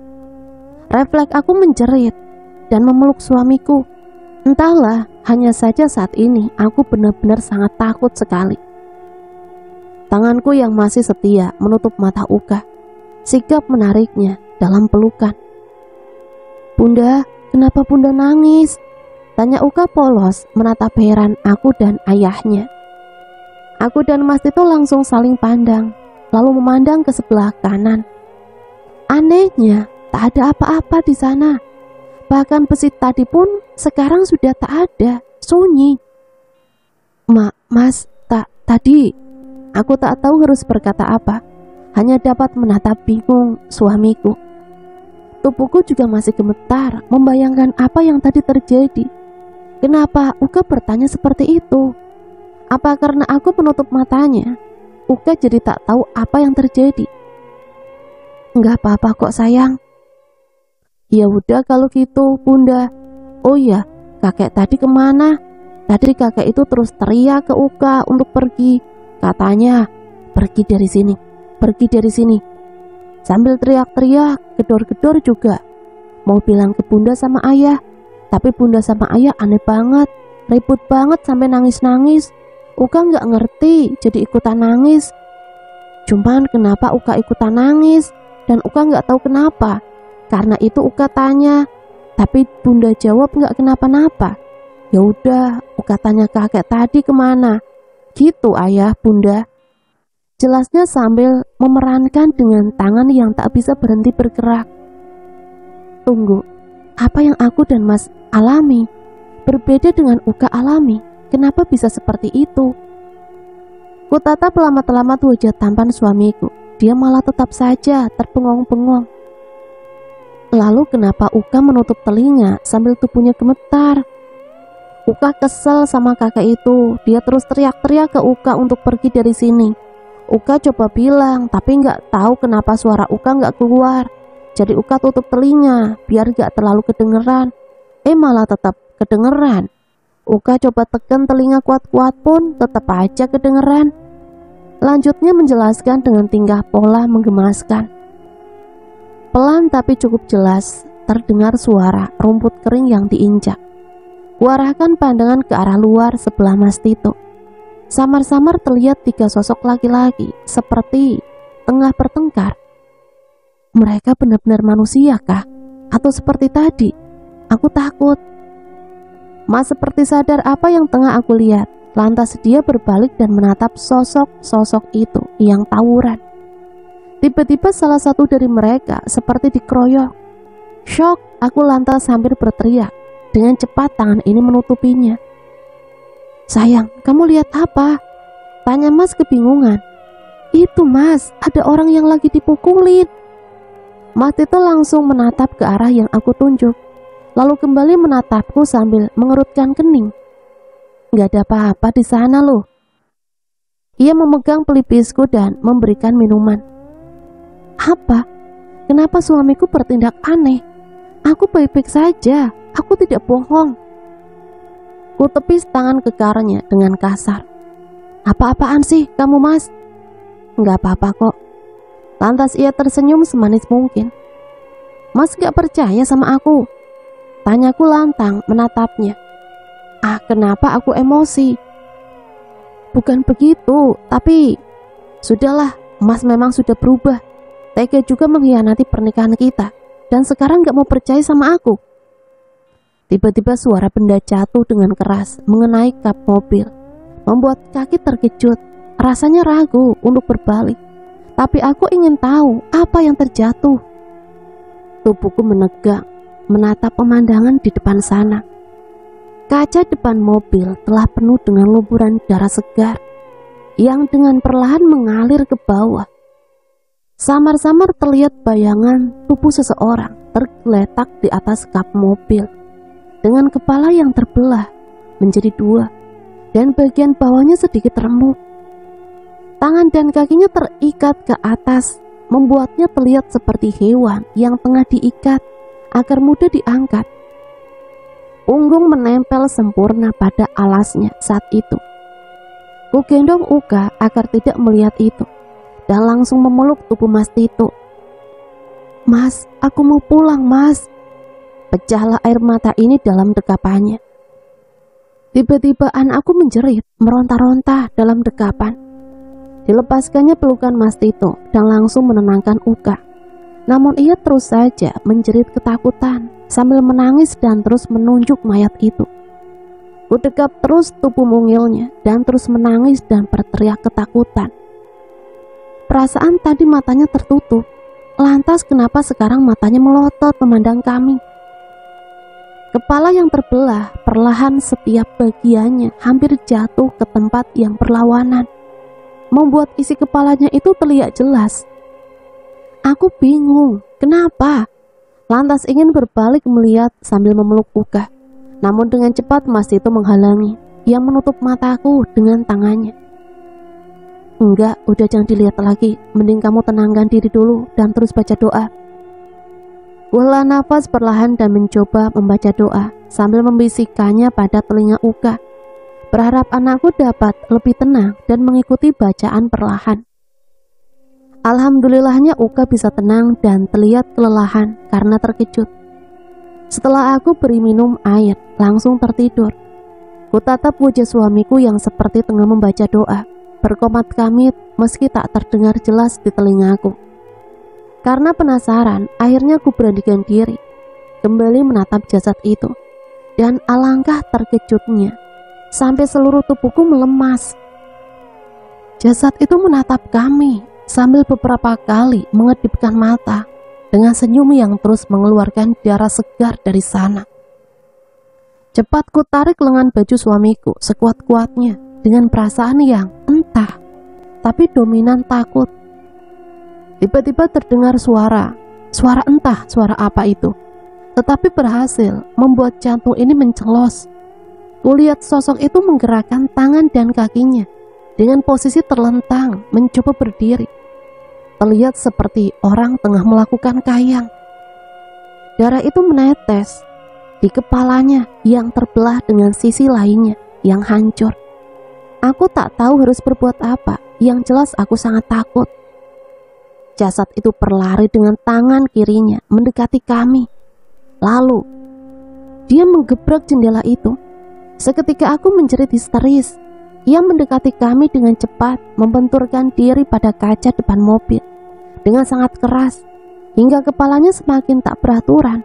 Refleks aku menjerit dan memeluk suamiku. Entahlah, hanya saja saat ini aku benar-benar sangat takut sekali. Tanganku yang masih setia menutup mata Uka, sigap menariknya dalam pelukan. Bunda, kenapa Bunda nangis? Tanya Uka polos menatap heran aku dan ayahnya. Aku dan Mas Tito langsung saling pandang, lalu memandang ke sebelah kanan. Anehnya, tak ada apa-apa di sana. Bahkan besi tadi pun sekarang sudah tak ada, sunyi. Mas, tadi aku tak tahu harus berkata apa. Hanya dapat menatap bingung suamiku. Tubuhku juga masih gemetar membayangkan apa yang tadi terjadi. Kenapa Uka bertanya seperti itu? Apa karena aku menutup matanya? Uka jadi tak tahu apa yang terjadi. Enggak apa-apa kok sayang. Ya udah kalau gitu Bunda. Oh iya, kakek tadi kemana? Tadi kakek itu terus teriak ke Uka untuk pergi. Katanya, pergi dari sini, pergi dari sini. Sambil teriak-teriak, gedor-gedor juga. Mau bilang ke Bunda sama Ayah. Tapi Bunda sama Ayah aneh banget, ribut banget sampai nangis-nangis. Uka nggak ngerti, jadi ikutan nangis. Cuman kenapa Uka ikutan nangis? Dan Uka nggak tahu kenapa. Karena itu Uka tanya, tapi Bunda jawab nggak kenapa-napa. Ya udah, Uka tanya kakek tadi kemana. Gitu Ayah, Bunda. Jelasnya sambil memerankan dengan tangan yang tak bisa berhenti bergerak. Tunggu, apa yang aku dan Mas alami berbeda dengan Uka alami. Kenapa bisa seperti itu? Kutatap lama-lama wajah tampan suamiku. Dia malah tetap saja terpengong-pengong. Lalu kenapa Uka menutup telinga sambil tubuhnya gemetar? Uka kesel sama kakek itu. Dia terus teriak-teriak ke Uka untuk pergi dari sini. Uka coba bilang, tapi nggak tahu kenapa suara Uka nggak keluar. Jadi Uka tutup telinga biar nggak terlalu kedengeran. Malah tetap kedengeran. Uka coba tekan telinga kuat-kuat pun tetap aja kedengeran. Lanjutnya menjelaskan dengan tingkah pola menggemaskan. Pelan tapi cukup jelas terdengar suara rumput kering yang diinjak. Kuarahkan pandangan ke arah luar sebelah Mas Tito. Samar-samar terlihat 3 sosok laki-laki seperti tengah bertengkar. Mereka benar-benar manusia kah? Atau seperti tadi? Aku takut. Mas seperti sadar apa yang tengah aku lihat. Lantas dia berbalik dan menatap sosok-sosok itu yang tawuran. Tiba-tiba salah satu dari mereka seperti dikeroyok. Shock, aku lantas hampir berteriak. Dengan cepat tangan ini menutupinya. Sayang, kamu lihat apa? Tanya Mas kebingungan. Itu Mas, ada orang yang lagi dipukulin. Mas itu langsung menatap ke arah yang aku tunjuk. Lalu kembali menatapku sambil mengerutkan kening. Gak ada apa-apa di sana loh. Ia memegang pelipisku dan memberikan minuman. Apa? Kenapa suamiku bertindak aneh? Aku baik-baik saja. Aku tidak bohong. Ku tepis tangan kekarnya dengan kasar. Apa-apaan sih kamu Mas? Gak apa-apa kok. Lantas ia tersenyum semanis mungkin. Mas gak percaya sama aku? Tanyaku lantang menatapnya. Kenapa aku emosi? Bukan begitu, tapi sudahlah, Mas memang sudah berubah. Tega juga mengkhianati pernikahan kita. Dan sekarang gak mau percaya sama aku. Tiba-tiba suara benda jatuh dengan keras mengenai kap mobil. Membuat kaki terkejut. Rasanya ragu untuk berbalik. Tapi aku ingin tahu apa yang terjatuh. Tubuhku menegang, menatap pemandangan di depan sana. Kaca depan mobil telah penuh dengan luburan darah segar yang dengan perlahan mengalir ke bawah. Samar-samar terlihat bayangan tubuh seseorang tergeletak di atas kap mobil dengan kepala yang terbelah menjadi 2 dan bagian bawahnya sedikit remuk. Tangan dan kakinya terikat ke atas, membuatnya terlihat seperti hewan yang tengah diikat agar mudah diangkat. Punggung menempel sempurna pada alasnya saat itu. Ku gendong Uka agar tidak melihat itu dan langsung memeluk tubuh Mas Tito. Mas, aku mau pulang Mas. Pecahlah air mata ini dalam dekapannya. Tiba-tiba anakku menjerit, meronta-ronta dalam dekapan. Dilepaskannya pelukan Mas Tito dan langsung menenangkan Uka. Namun ia terus saja menjerit ketakutan sambil menangis dan terus menunjuk mayat itu. Ku dekap terus tubuh mungilnya dan terus menangis dan berteriak ketakutan. Perasaan tadi matanya tertutup. Lantas kenapa sekarang matanya melotot memandang kami? Kepala yang terbelah, perlahan setiap bagiannya hampir jatuh ke tempat yang berlawanan, membuat isi kepalanya itu terlihat jelas. Aku bingung, kenapa? Lantas ingin berbalik melihat sambil memeluk Uka. Namun dengan cepat Mas itu menghalangi. Ia menutup mataku dengan tangannya. Enggak, udah jangan dilihat lagi. Mending kamu tenangkan diri dulu dan terus baca doa. Kuhela nafas perlahan dan mencoba membaca doa sambil membisikkannya pada telinga Uka, berharap anakku dapat lebih tenang dan mengikuti bacaan perlahan. Alhamdulillahnya Uka bisa tenang dan terlihat kelelahan karena terkejut. Setelah aku beri minum air, langsung tertidur. Kutatap wajah suamiku yang seperti tengah membaca doa, berkomat kamit meski tak terdengar jelas di telingaku. Karena penasaran, akhirnya aku beranikan diri, kembali menatap jasad itu. Dan alangkah terkejutnya, sampai seluruh tubuhku melemas. Jasad itu menatap kami, sambil beberapa kali mengedipkan mata, dengan senyum yang terus mengeluarkan darah segar dari sana. Cepat ku tarik lengan baju suamiku sekuat-kuatnya, dengan perasaan yang entah, tapi dominan takut. Tiba-tiba terdengar suara entah suara apa itu, tetapi berhasil membuat jantung ini mencelos. Kulihat sosok itu menggerakkan tangan dan kakinya dengan posisi terlentang mencoba berdiri. Terlihat seperti orang tengah melakukan kayang. Darah itu menetes di kepalanya yang terbelah dengan sisi lainnya yang hancur. Aku tak tahu harus berbuat apa, yang jelas aku sangat takut. Jasad itu berlari dengan tangan kirinya mendekati kami. Lalu, dia menggebrak jendela itu. Seketika aku menjerit histeris. Ia mendekati kami dengan cepat, membenturkan diri pada kaca depan mobil dengan sangat keras, hingga kepalanya semakin tak beraturan.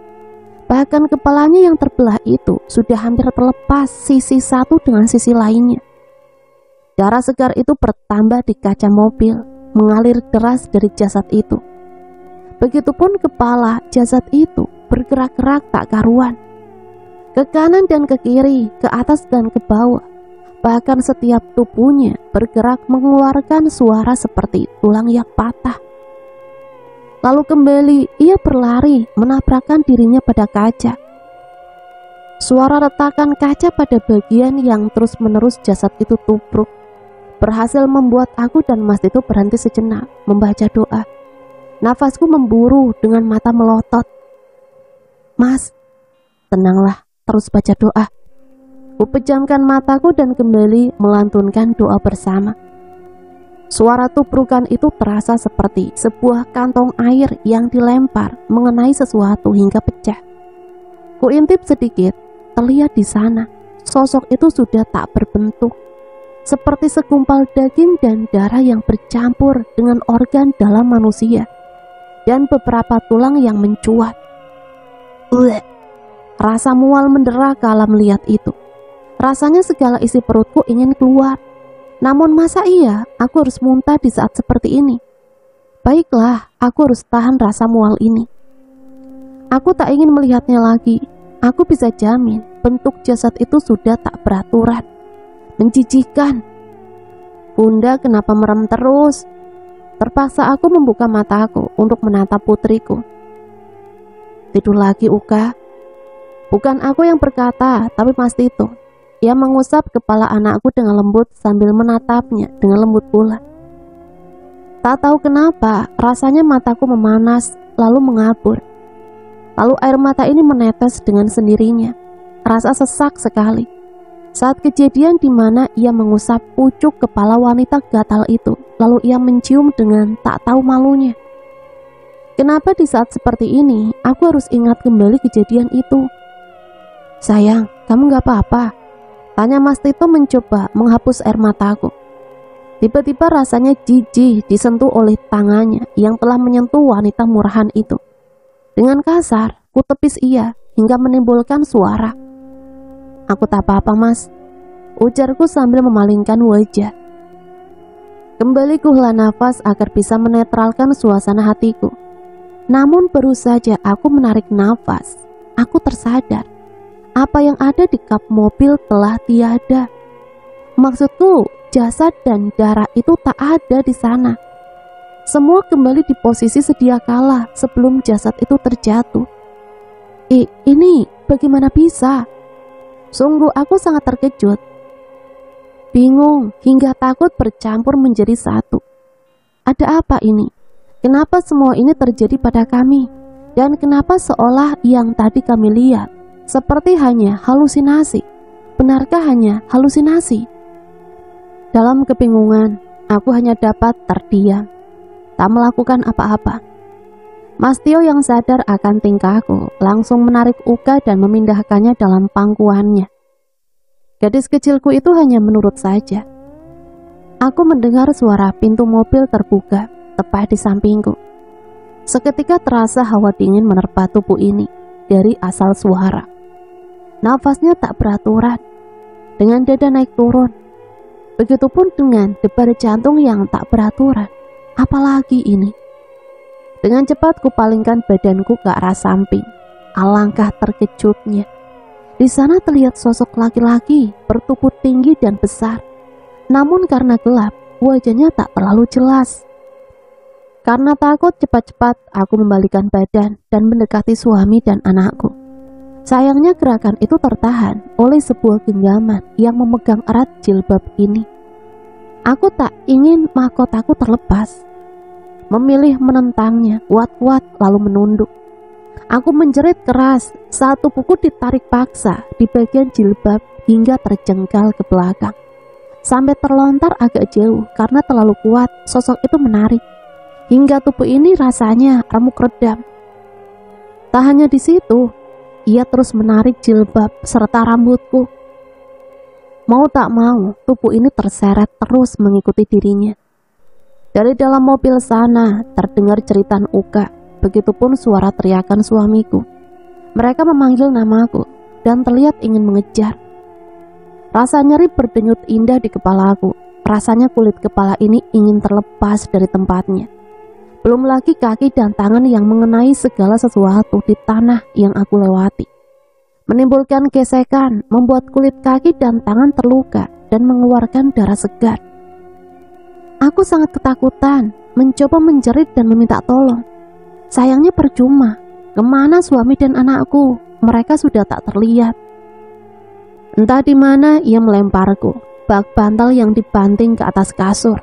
Bahkan kepalanya yang terbelah itu sudah hampir terlepas sisi satu dengan sisi lainnya. Darah segar itu bertambah di kaca mobil, mengalir deras dari jasad itu. Begitupun kepala jasad itu bergerak-gerak tak karuan, ke kanan dan ke kiri, ke atas dan ke bawah. Bahkan setiap tubuhnya bergerak mengeluarkan suara seperti tulang yang patah. Lalu kembali ia berlari menabrakkan dirinya pada kaca. Suara retakan kaca pada bagian yang terus-menerus jasad itu tubruk berhasil membuat aku dan Mas itu berhenti sejenak membaca doa. Nafasku memburu dengan mata melotot. Mas, tenanglah, terus baca doa. Kupejamkan mataku dan kembali melantunkan doa bersama. Suara tubrukan itu terasa seperti sebuah kantong air yang dilempar mengenai sesuatu hingga pecah. Kuintip sedikit, terlihat di sana sosok itu sudah tak berbentuk, seperti segumpal daging dan darah yang bercampur dengan organ dalam manusia dan beberapa tulang yang mencuat. Rasa mual mendera kala melihat itu. Rasanya segala isi perutku ingin keluar. Namun masa iya aku harus muntah di saat seperti ini? Baiklah, aku harus tahan rasa mual ini. Aku tak ingin melihatnya lagi. Aku bisa jamin bentuk jasad itu sudah tak beraturan, menjijikkan. Bunda kenapa merem terus? Terpaksa aku membuka mataku untuk menatap putriku. Tidur lagi, Uka. Bukan aku yang berkata, tapi Mas Tito. Ia mengusap kepala anakku dengan lembut sambil menatapnya dengan lembut pula. Tak tahu kenapa, rasanya mataku memanas lalu mengabur. Lalu air mata ini menetes dengan sendirinya. Rasa sesak sekali. Saat kejadian di mana ia mengusap pucuk kepala wanita gatal itu, lalu ia mencium dengan tak tahu malunya. Kenapa di saat seperti ini, aku harus ingat kembali kejadian itu? Sayang, kamu gak apa-apa? Tanya Mas Tito mencoba menghapus air mataku. Tiba-tiba rasanya jijik disentuh oleh tangannya yang telah menyentuh wanita murahan itu. Dengan kasar, ku tepis ia hingga menimbulkan suara. Aku tak apa-apa, Mas, ujarku sambil memalingkan wajah. Kembali ku hela nafas agar bisa menetralkan suasana hatiku. Namun baru saja aku menarik nafas, aku tersadar Apa yang ada di kap mobil telah tiada. Maksudku, jasad dan darah itu tak ada di sana. Semua kembali di posisi sedia kala sebelum jasad itu terjatuh. Ini bagaimana bisa? Sungguh aku sangat terkejut. Bingung hingga takut bercampur menjadi satu. Ada apa ini? Kenapa semua ini terjadi pada kami? Dan kenapa seolah yang tadi kami lihat seperti hanya halusinasi? Benarkah hanya halusinasi? Dalam kebingungan, aku hanya dapat terdiam, tak melakukan apa-apa. Mas Tio yang sadar akan tingkahku langsung menarik Uka dan memindahkannya dalam pangkuannya. Gadis kecilku itu hanya menurut saja. Aku mendengar suara pintu mobil terbuka tepat di sampingku. Seketika terasa hawa dingin menerpa tubuh ini dari asal suara. Nafasnya tak beraturan, dengan dada naik turun. Begitupun dengan debar jantung yang tak beraturan. Apalagi ini? Dengan cepat kupalingkan badanku ke arah samping. Alangkah terkejutnya. Di sana terlihat sosok laki-laki bertubuh tinggi dan besar. Namun karena gelap, wajahnya tak terlalu jelas. Karena takut, cepat-cepat aku membalikan badan dan mendekati suami dan anakku. Sayangnya gerakan itu tertahan oleh sebuah genggaman yang memegang erat jilbab ini. Aku tak ingin mahkotaku terlepas. Memilih menentangnya kuat-kuat lalu menunduk. Aku menjerit keras saat tubuhku ditarik paksa di bagian jilbab hingga terjengkal ke belakang. Sampai terlontar agak jauh karena terlalu kuat sosok itu menarik. Hingga tubuh ini rasanya remuk redam. Tak hanya di situ, ia terus menarik jilbab serta rambutku. Mau tak mau, tubuh ini terseret terus mengikuti dirinya. Dari dalam mobil sana terdengar jeritan Uka, begitupun suara teriakan suamiku. Mereka memanggil namaku dan terlihat ingin mengejar. Rasa nyeri berdenyut indah di kepalaku. Rasanya kulit kepala ini ingin terlepas dari tempatnya. Belum lagi kaki dan tangan yang mengenai segala sesuatu di tanah yang aku lewati. Menimbulkan gesekan, membuat kulit kaki dan tangan terluka dan mengeluarkan darah segar. Aku sangat ketakutan, mencoba menjerit dan meminta tolong. Sayangnya percuma, kemana suami dan anakku? Mereka sudah tak terlihat. Entah di mana ia melemparku, bak bantal yang dibanting ke atas kasur.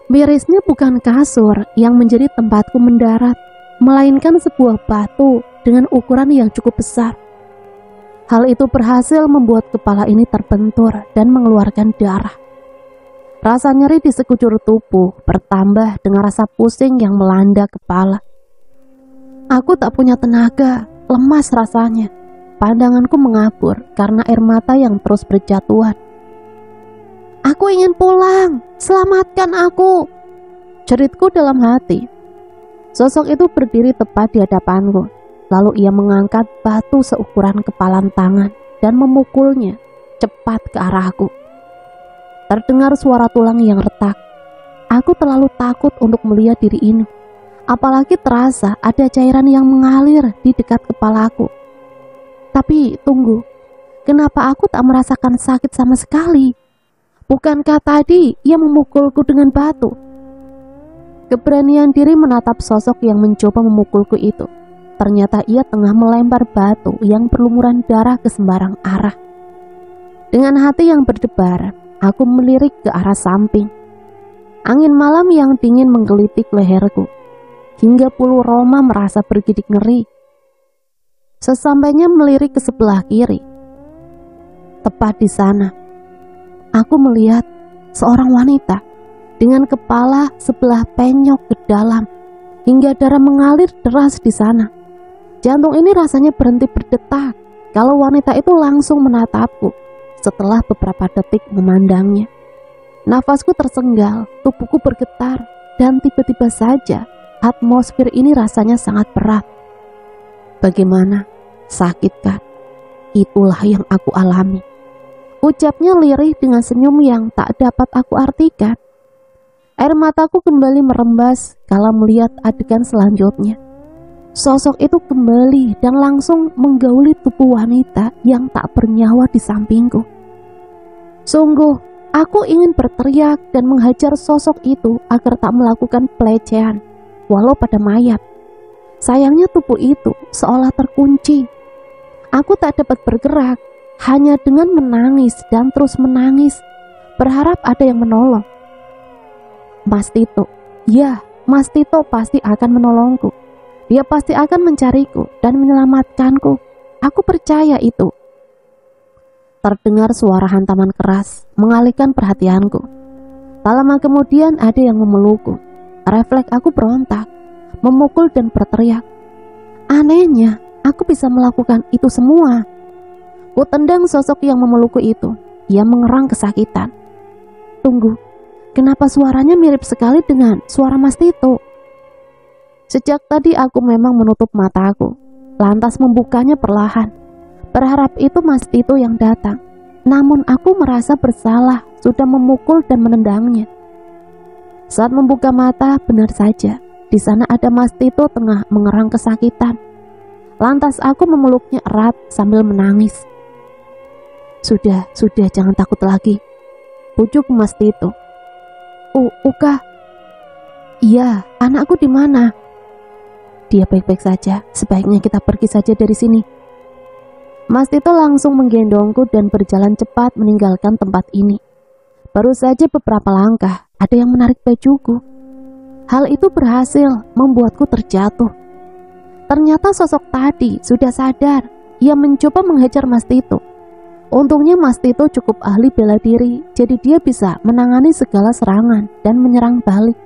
Mirisnya bukan kasur yang menjadi tempatku mendarat, melainkan sebuah batu dengan ukuran yang cukup besar. Hal itu berhasil membuat kepala ini terbentur dan mengeluarkan darah. Rasa nyeri di sekujur tubuh bertambah dengan rasa pusing yang melanda kepala. Aku tak punya tenaga, lemas rasanya. Pandanganku mengabur karena air mata yang terus berjatuhan. Aku ingin pulang, selamatkan aku, jeritku dalam hati. Sosok itu berdiri tepat di hadapanku. Lalu ia mengangkat batu seukuran kepalan tangan dan memukulnya cepat ke arahku. Terdengar suara tulang yang retak. Aku terlalu takut untuk melihat diri ini. Apalagi terasa ada cairan yang mengalir di dekat kepalaku. Tapi tunggu, kenapa aku tak merasakan sakit sama sekali? Bukankah tadi ia memukulku dengan batu? Keberanian diri menatap sosok yang mencoba memukulku itu. Ternyata ia tengah melempar batu yang berlumuran darah ke sembarang arah. Dengan hati yang berdebar, aku melirik ke arah samping. Angin malam yang dingin menggelitik leherku, hingga bulu roma merasa bergidik ngeri. Sesampainya melirik ke sebelah kiri, tepat di sana, aku melihat seorang wanita dengan kepala sebelah penyok ke dalam, hingga darah mengalir deras di sana. Jantung ini rasanya berhenti berdetak kalau wanita itu langsung menatapku setelah beberapa detik memandangnya. Nafasku tersenggal, tubuhku bergetar, dan tiba-tiba saja atmosfer ini rasanya sangat berat. Bagaimana? Sakit kan? Itulah yang aku alami. Ucapnya lirih dengan senyum yang tak dapat aku artikan. Air mataku kembali merembas kala melihat adegan selanjutnya. sosok itu kembali dan langsung menggauli tubuh wanita yang tak bernyawa di sampingku. Sungguh, aku ingin berteriak dan menghajar sosok itu agar tak melakukan pelecehan, walau pada mayat. Sayangnya tubuh itu seolah terkunci. Aku tak dapat bergerak, hanya dengan menangis dan terus menangis, berharap ada yang menolong. Mas Tito, ya, Mas Tito pasti akan menolongku. Dia pasti akan mencariku dan menyelamatkanku. Aku percaya itu. Terdengar suara hantaman keras mengalihkan perhatianku. Tak lama kemudian ada yang memelukku. Refleks aku berontak, memukul dan berteriak. Anehnya, aku bisa melakukan itu semua. Ku tendang sosok yang memelukku itu. Ia mengerang kesakitan. Tunggu, kenapa suaranya mirip sekali dengan suara Mas Tito? Sejak tadi aku memang menutup mataku, lantas membukanya perlahan. Berharap itu Mas Tito yang datang. Namun aku merasa bersalah sudah memukul dan menendangnya. Saat membuka mata, benar saja, di sana ada Mas Tito tengah mengerang kesakitan. Lantas aku memeluknya erat sambil menangis. Sudah, jangan takut lagi, pujuk Mas Tito. Uka. Iya, anakku di mana? Dia baik-baik saja, sebaiknya kita pergi saja dari sini. Mas Tito langsung menggendongku dan berjalan cepat meninggalkan tempat ini. Baru saja beberapa langkah, ada yang menarik bajuku. Hal itu berhasil membuatku terjatuh. Ternyata sosok tadi sudah sadar. Ia mencoba menghajar Mas Tito. Untungnya Mas Tito cukup ahli bela diri, jadi dia bisa menangani segala serangan dan menyerang balik.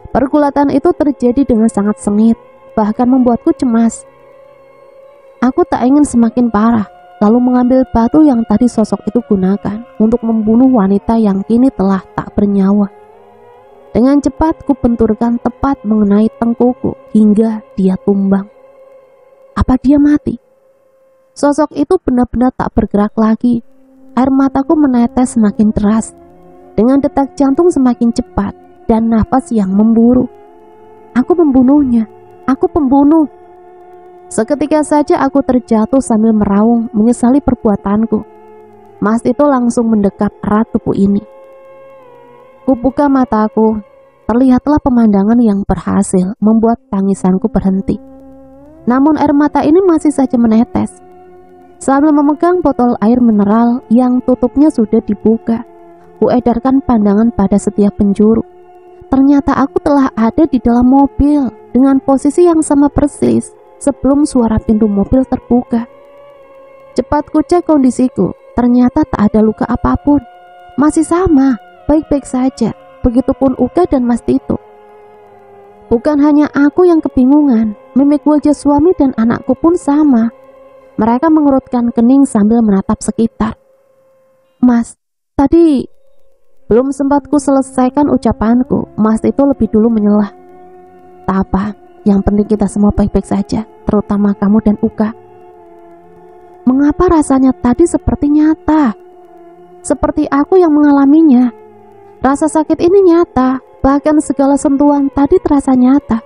Pergulatan itu terjadi dengan sangat sengit, bahkan membuatku cemas. Aku tak ingin semakin parah, lalu mengambil batu yang tadi sosok itu gunakan untuk membunuh wanita yang kini telah tak bernyawa. Dengan cepat ku benturkan tepat mengenai tengkukku hingga dia tumbang. Apa dia mati? Sosok itu benar-benar tak bergerak lagi. Air mataku menetes semakin deras, dengan detak jantung semakin cepat dan nafas yang memburu. Aku membunuhnya, aku pembunuh. Seketika saja aku terjatuh sambil meraung menyesali perbuatanku. Mas Tito langsung mendekap erat tubuh ini. Kubuka mataku, terlihatlah pemandangan yang berhasil membuat tangisanku berhenti. Namun air mata ini masih saja menetes. Sambil memegang botol air mineral yang tutupnya sudah dibuka, ku edarkan pandangan pada setiap penjuru. Ternyata aku telah ada di dalam mobil dengan posisi yang sama persis sebelum suara pintu mobil terbuka. Cepat ku cek kondisiku, ternyata tak ada luka apapun. Masih sama, baik-baik saja. Begitupun Uka dan Mas Tito. Bukan hanya aku yang kebingungan, mimik wajah suami dan anakku pun sama. Mereka mengerutkan kening sambil menatap sekitar. Mas, tadi belum sempat ku selesaikan ucapanku, Mas Tito lebih dulu menyelah. Tak apa, yang penting kita semua baik-baik saja, terutama kamu dan Uka. Mengapa rasanya tadi seperti nyata? Seperti aku yang mengalaminya. Rasa sakit ini nyata, bahkan segala sentuhan tadi terasa nyata.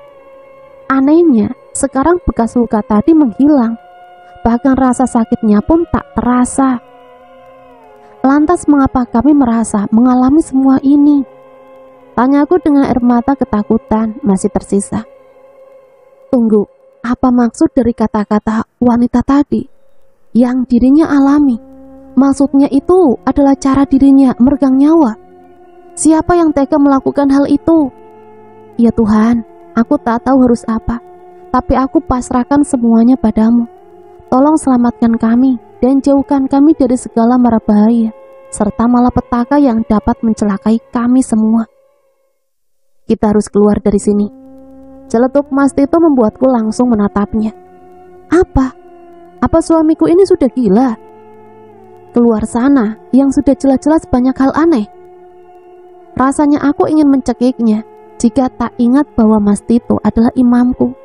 Anehnya, sekarang bekas luka tadi menghilang. Bahkan rasa sakitnya pun tak terasa. Lantas mengapa kami merasa mengalami semua ini? Tanyaku dengan air mata ketakutan masih tersisa. Tunggu, apa maksud dari kata-kata wanita tadi yang dirinya alami? Maksudnya itu adalah cara dirinya meregang nyawa. Siapa yang tega melakukan hal itu? Ya Tuhan, aku tak tahu harus apa, tapi aku pasrahkan semuanya padamu. Tolong selamatkan kami dan jauhkan kami dari segala mara bahaya, serta malapetaka yang dapat mencelakai kami semua. Kita harus keluar dari sini. Celetuk Mas Tito membuatku langsung menatapnya. Apa? Apa suamiku ini sudah gila? Keluar sana yang sudah jelas-jelas banyak hal aneh. Rasanya aku ingin mencekiknya jika tak ingat bahwa Mas Tito adalah imamku.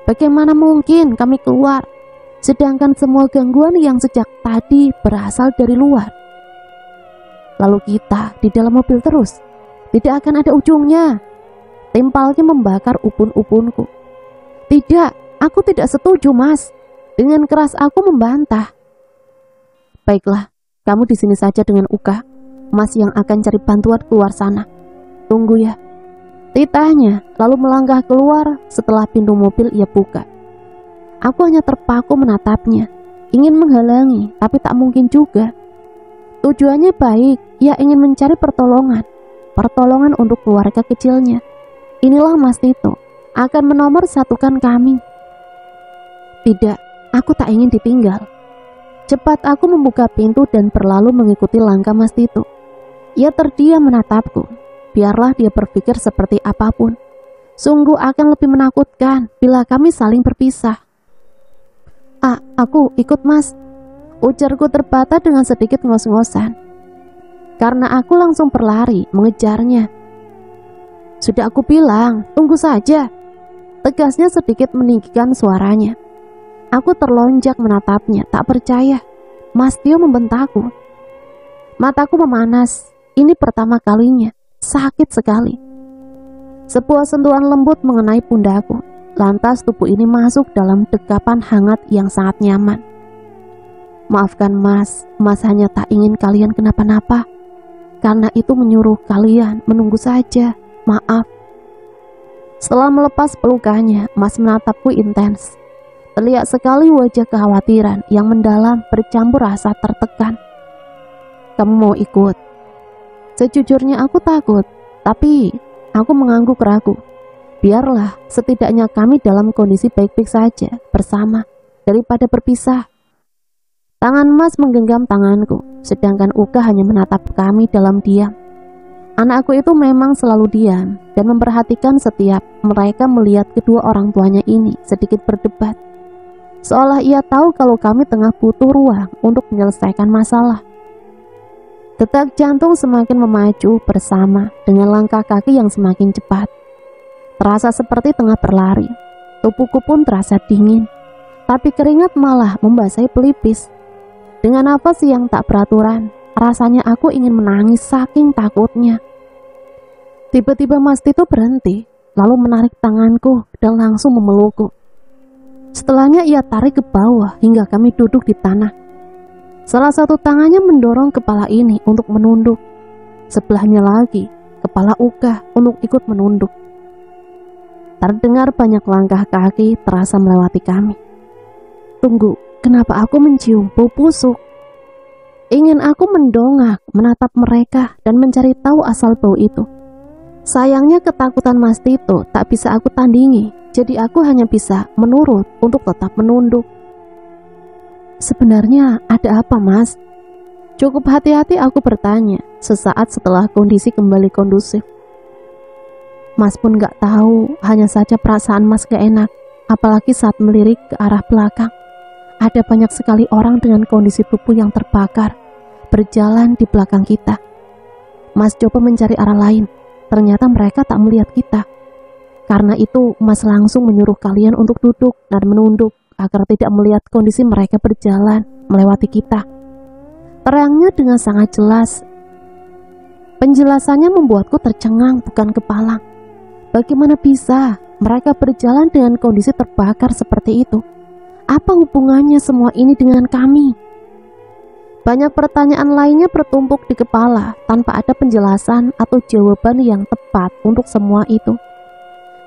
Bagaimana mungkin kami keluar, sedangkan semua gangguan yang sejak tadi berasal dari luar? Lalu kita di dalam mobil terus, tidak akan ada ujungnya. Timpalnya membakar ubun-ubunku. Tidak, Aku tidak setuju, Mas. Dengan keras aku membantah. Baiklah, kamu di sini saja dengan Uka. Mas yang akan cari bantuan keluar sana. Tunggu ya. Titahnya lalu melangkah keluar. Setelah pintu mobil ia buka. Aku hanya terpaku menatapnya. Ingin menghalangi, tapi tak mungkin juga. Tujuannya baik, ia ingin mencari pertolongan. Pertolongan untuk keluarga kecilnya. Inilah Mas Tito akan menomorsatukan kami. Tidak, aku tak ingin ditinggal. Cepat aku membuka pintu dan berlalu mengikuti langkah Mas Tito. Ia terdiam menatapku. Biarlah dia berpikir seperti apapun. Sungguh akan lebih menakutkan bila kami saling berpisah. Aku ikut, Mas. Ujarku terbata dengan sedikit ngos-ngosan. Karena aku langsung berlari mengejarnya. Sudah aku bilang, tunggu saja. Tegasnya sedikit meninggikan suaranya. Aku terlonjak menatapnya, tak percaya. Mas Tio membentakku. Mataku memanas. Ini pertama kalinya. Sakit sekali. Sebuah sentuhan lembut mengenai pundakku. Lantas tubuh ini masuk dalam dekapan hangat yang sangat nyaman. Maafkan Mas, Mas hanya tak ingin kalian kenapa-napa. Karena itu menyuruh kalian menunggu saja. Maaf. Setelah melepas pelukannya, Mas menatapku intens. Terlihat sekali wajah kekhawatiran yang mendalam bercampur rasa tertekan. Kamu mau ikut? Sejujurnya aku takut, tapi aku mengangguk ragu. Biarlah, setidaknya kami dalam kondisi baik-baik saja bersama daripada berpisah. Tangan Mas menggenggam tanganku, sedangkan Uka hanya menatap kami dalam diam. Anakku itu memang selalu diam dan memperhatikan setiap mereka melihat kedua orang tuanya ini sedikit berdebat. Seolah ia tahu kalau kami tengah butuh ruang untuk menyelesaikan masalah. Detak jantung semakin memacu bersama dengan langkah kaki yang semakin cepat. Terasa seperti tengah berlari. Tubuhku pun terasa dingin, tapi keringat malah membasahi pelipis. Dengan nafas yang tak beraturan, rasanya aku ingin menangis saking takutnya. Tiba-tiba Mas Tito berhenti, lalu menarik tanganku dan langsung memelukku. Setelahnya ia tarik ke bawah hingga kami duduk di tanah. Salah satu tangannya mendorong kepala ini untuk menunduk. Sebelahnya lagi, kepala Uka untuk ikut menunduk. Terdengar banyak langkah kaki terasa melewati kami. Tunggu, kenapa aku mencium bau busuk? Ingin aku mendongak, menatap mereka dan mencari tahu asal bau itu. Sayangnya ketakutan Mas Tito tak bisa aku tandingi. Jadi aku hanya bisa menurut untuk tetap menunduk. Sebenarnya ada apa, Mas? Cukup hati-hati aku bertanya sesaat setelah kondisi kembali kondusif. Mas pun gak tahu, hanya saja perasaan Mas gak enak. Apalagi saat melirik ke arah belakang. Ada banyak sekali orang dengan kondisi tubuh yang terbakar berjalan di belakang kita. Mas coba mencari arah lain. Ternyata mereka tak melihat kita. Karena itu, Mas langsung menyuruh kalian untuk duduk dan menunduk agar tidak melihat kondisi mereka berjalan melewati kita. Terangnya dengan sangat jelas. Penjelasannya membuatku tercengang bukan kepalang. Bagaimana bisa mereka berjalan dengan kondisi terbakar seperti itu? Apa hubungannya semua ini dengan kami? Banyak pertanyaan lainnya bertumpuk di kepala tanpa ada penjelasan atau jawaban yang tepat untuk semua itu.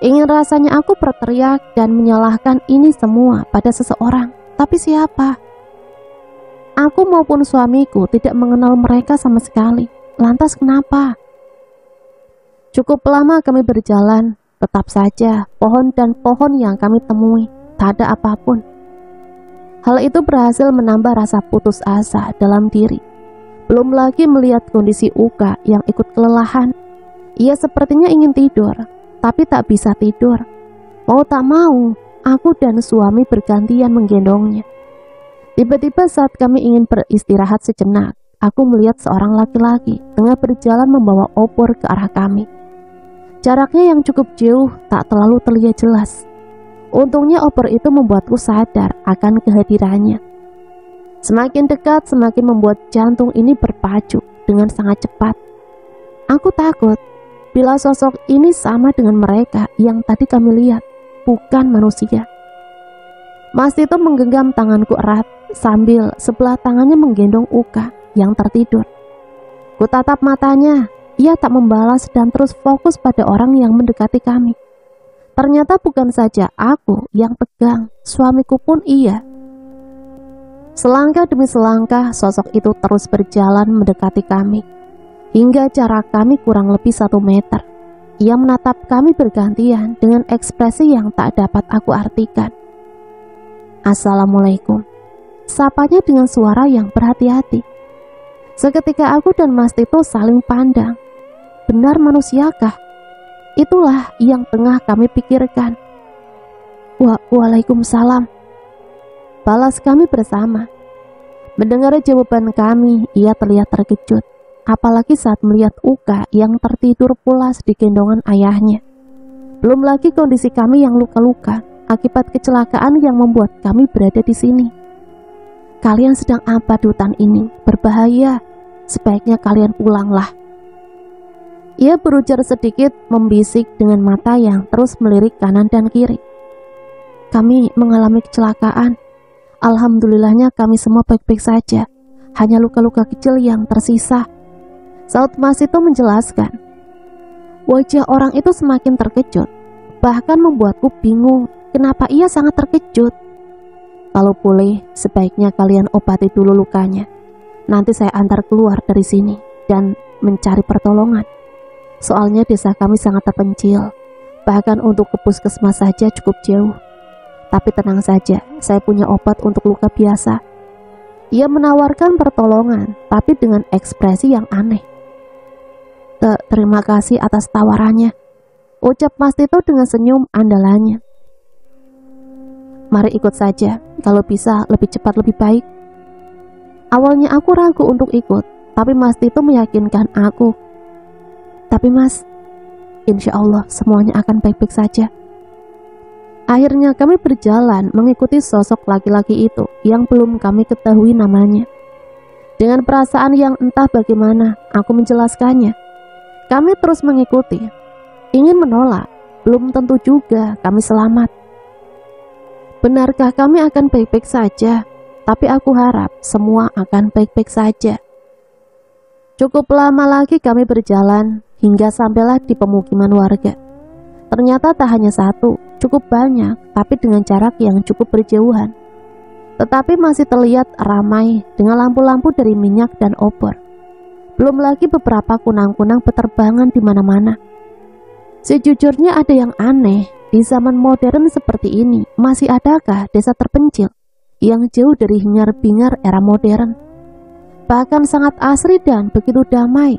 Ingin rasanya aku berteriak dan menyalahkan ini semua pada seseorang, tapi siapa? Aku maupun suamiku tidak mengenal mereka sama sekali. Lantas kenapa? Cukup lama kami berjalan, tetap saja pohon dan pohon yang kami temui tak ada apapun. Hal itu berhasil menambah rasa putus asa dalam diri. Belum lagi melihat kondisi Uka yang ikut kelelahan. Ia sepertinya ingin tidur, tapi tak bisa tidur. Mau tak mau, aku dan suami bergantian menggendongnya. Tiba-tiba saat kami ingin beristirahat sejenak, aku melihat seorang laki-laki tengah berjalan membawa opor ke arah kami. Jaraknya yang cukup jauh tak terlalu terlihat jelas. Untungnya opor itu membuatku sadar akan kehadirannya. Semakin dekat semakin membuat jantung ini berpacu dengan sangat cepat. Aku takut bila sosok ini sama dengan mereka yang tadi kami lihat, bukan manusia. Mas Tito menggenggam tanganku erat sambil sebelah tangannya menggendong Uka yang tertidur. Ku tatap matanya, ia tak membalas dan terus fokus pada orang yang mendekati kami. Ternyata bukan saja aku yang tegang, suamiku pun iya. Selangkah demi selangkah sosok itu terus berjalan mendekati kami. Hingga jarak kami kurang lebih 1 meter. Ia menatap kami bergantian dengan ekspresi yang tak dapat aku artikan. Assalamualaikum. Sapanya dengan suara yang berhati-hati. Seketika aku dan Mas Tito saling pandang. Benar manusiakah? Itulah yang tengah kami pikirkan. Waalaikumsalam. Balas kami bersama. Mendengar jawaban kami, ia terlihat terkejut. Apalagi saat melihat Uka yang tertidur pulas di gendongan ayahnya. Belum lagi kondisi kami yang luka-luka akibat kecelakaan yang membuat kami berada di sini. Kalian sedang apa di hutan ini? Berbahaya. Sebaiknya kalian pulanglah. Ia berujar sedikit membisik dengan mata yang terus melirik kanan dan kiri. Kami mengalami kecelakaan. Alhamdulillahnya kami semua baik-baik saja. Hanya luka-luka kecil yang tersisa. Saud Mas itu menjelaskan. Wajah orang itu semakin terkejut. Bahkan membuatku bingung kenapa ia sangat terkejut. Kalau boleh, sebaiknya kalian obati dulu lukanya. Nanti saya antar keluar dari sini dan mencari pertolongan. Soalnya desa kami sangat terpencil. Bahkan untuk ke puskesmas saja cukup jauh. Tapi tenang saja, saya punya obat untuk luka biasa. Ia menawarkan pertolongan, tapi dengan ekspresi yang aneh. Terima kasih atas tawarannya, ucap Mas Tito dengan senyum andalannya. Mari ikut saja, kalau bisa lebih cepat lebih baik. Awalnya aku ragu untuk ikut, tapi Mas Tito meyakinkan aku. Tapi Mas, insya Allah semuanya akan baik-baik saja. Akhirnya kami berjalan mengikuti sosok laki-laki itu yang belum kami ketahui namanya. Dengan perasaan yang entah bagaimana, aku menjelaskannya. Kami terus mengikuti. Ingin menolak, belum tentu juga kami selamat. Benarkah kami akan baik-baik saja? Tapi aku harap semua akan baik-baik saja. Cukup lama lagi kami berjalan hingga sampailah di pemukiman warga. Ternyata tak hanya satu, cukup banyak, tapi dengan jarak yang cukup berjauhan. Tetapi masih terlihat ramai dengan lampu-lampu dari minyak dan obor. Belum lagi beberapa kunang-kunang beterbangan di mana-mana. Sejujurnya ada yang aneh, di zaman modern seperti ini, masih adakah desa terpencil yang jauh dari hingar-bingar era modern? Bahkan sangat asri dan begitu damai.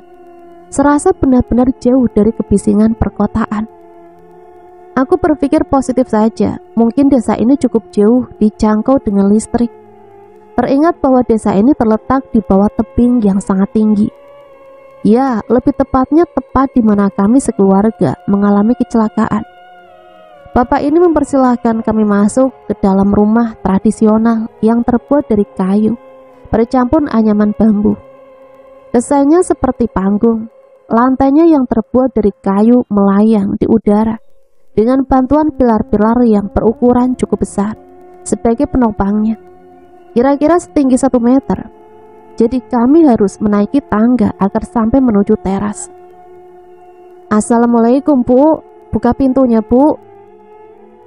Serasa benar-benar jauh dari kebisingan perkotaan. Aku berpikir positif saja, mungkin desa ini cukup jauh dijangkau dengan listrik. Teringat bahwa desa ini terletak di bawah tebing yang sangat tinggi. Ya, lebih tepatnya tepat di mana kami sekeluarga mengalami kecelakaan. Bapak ini mempersilahkan kami masuk ke dalam rumah tradisional yang terbuat dari kayu, bercampur anyaman bambu. Desainnya seperti panggung, lantainya yang terbuat dari kayu melayang di udara, dengan bantuan pilar-pilar yang berukuran cukup besar sebagai penopangnya, kira-kira setinggi 1 meter. Jadi kami harus menaiki tangga agar sampai menuju teras. Assalamualaikum Bu, buka pintunya Bu.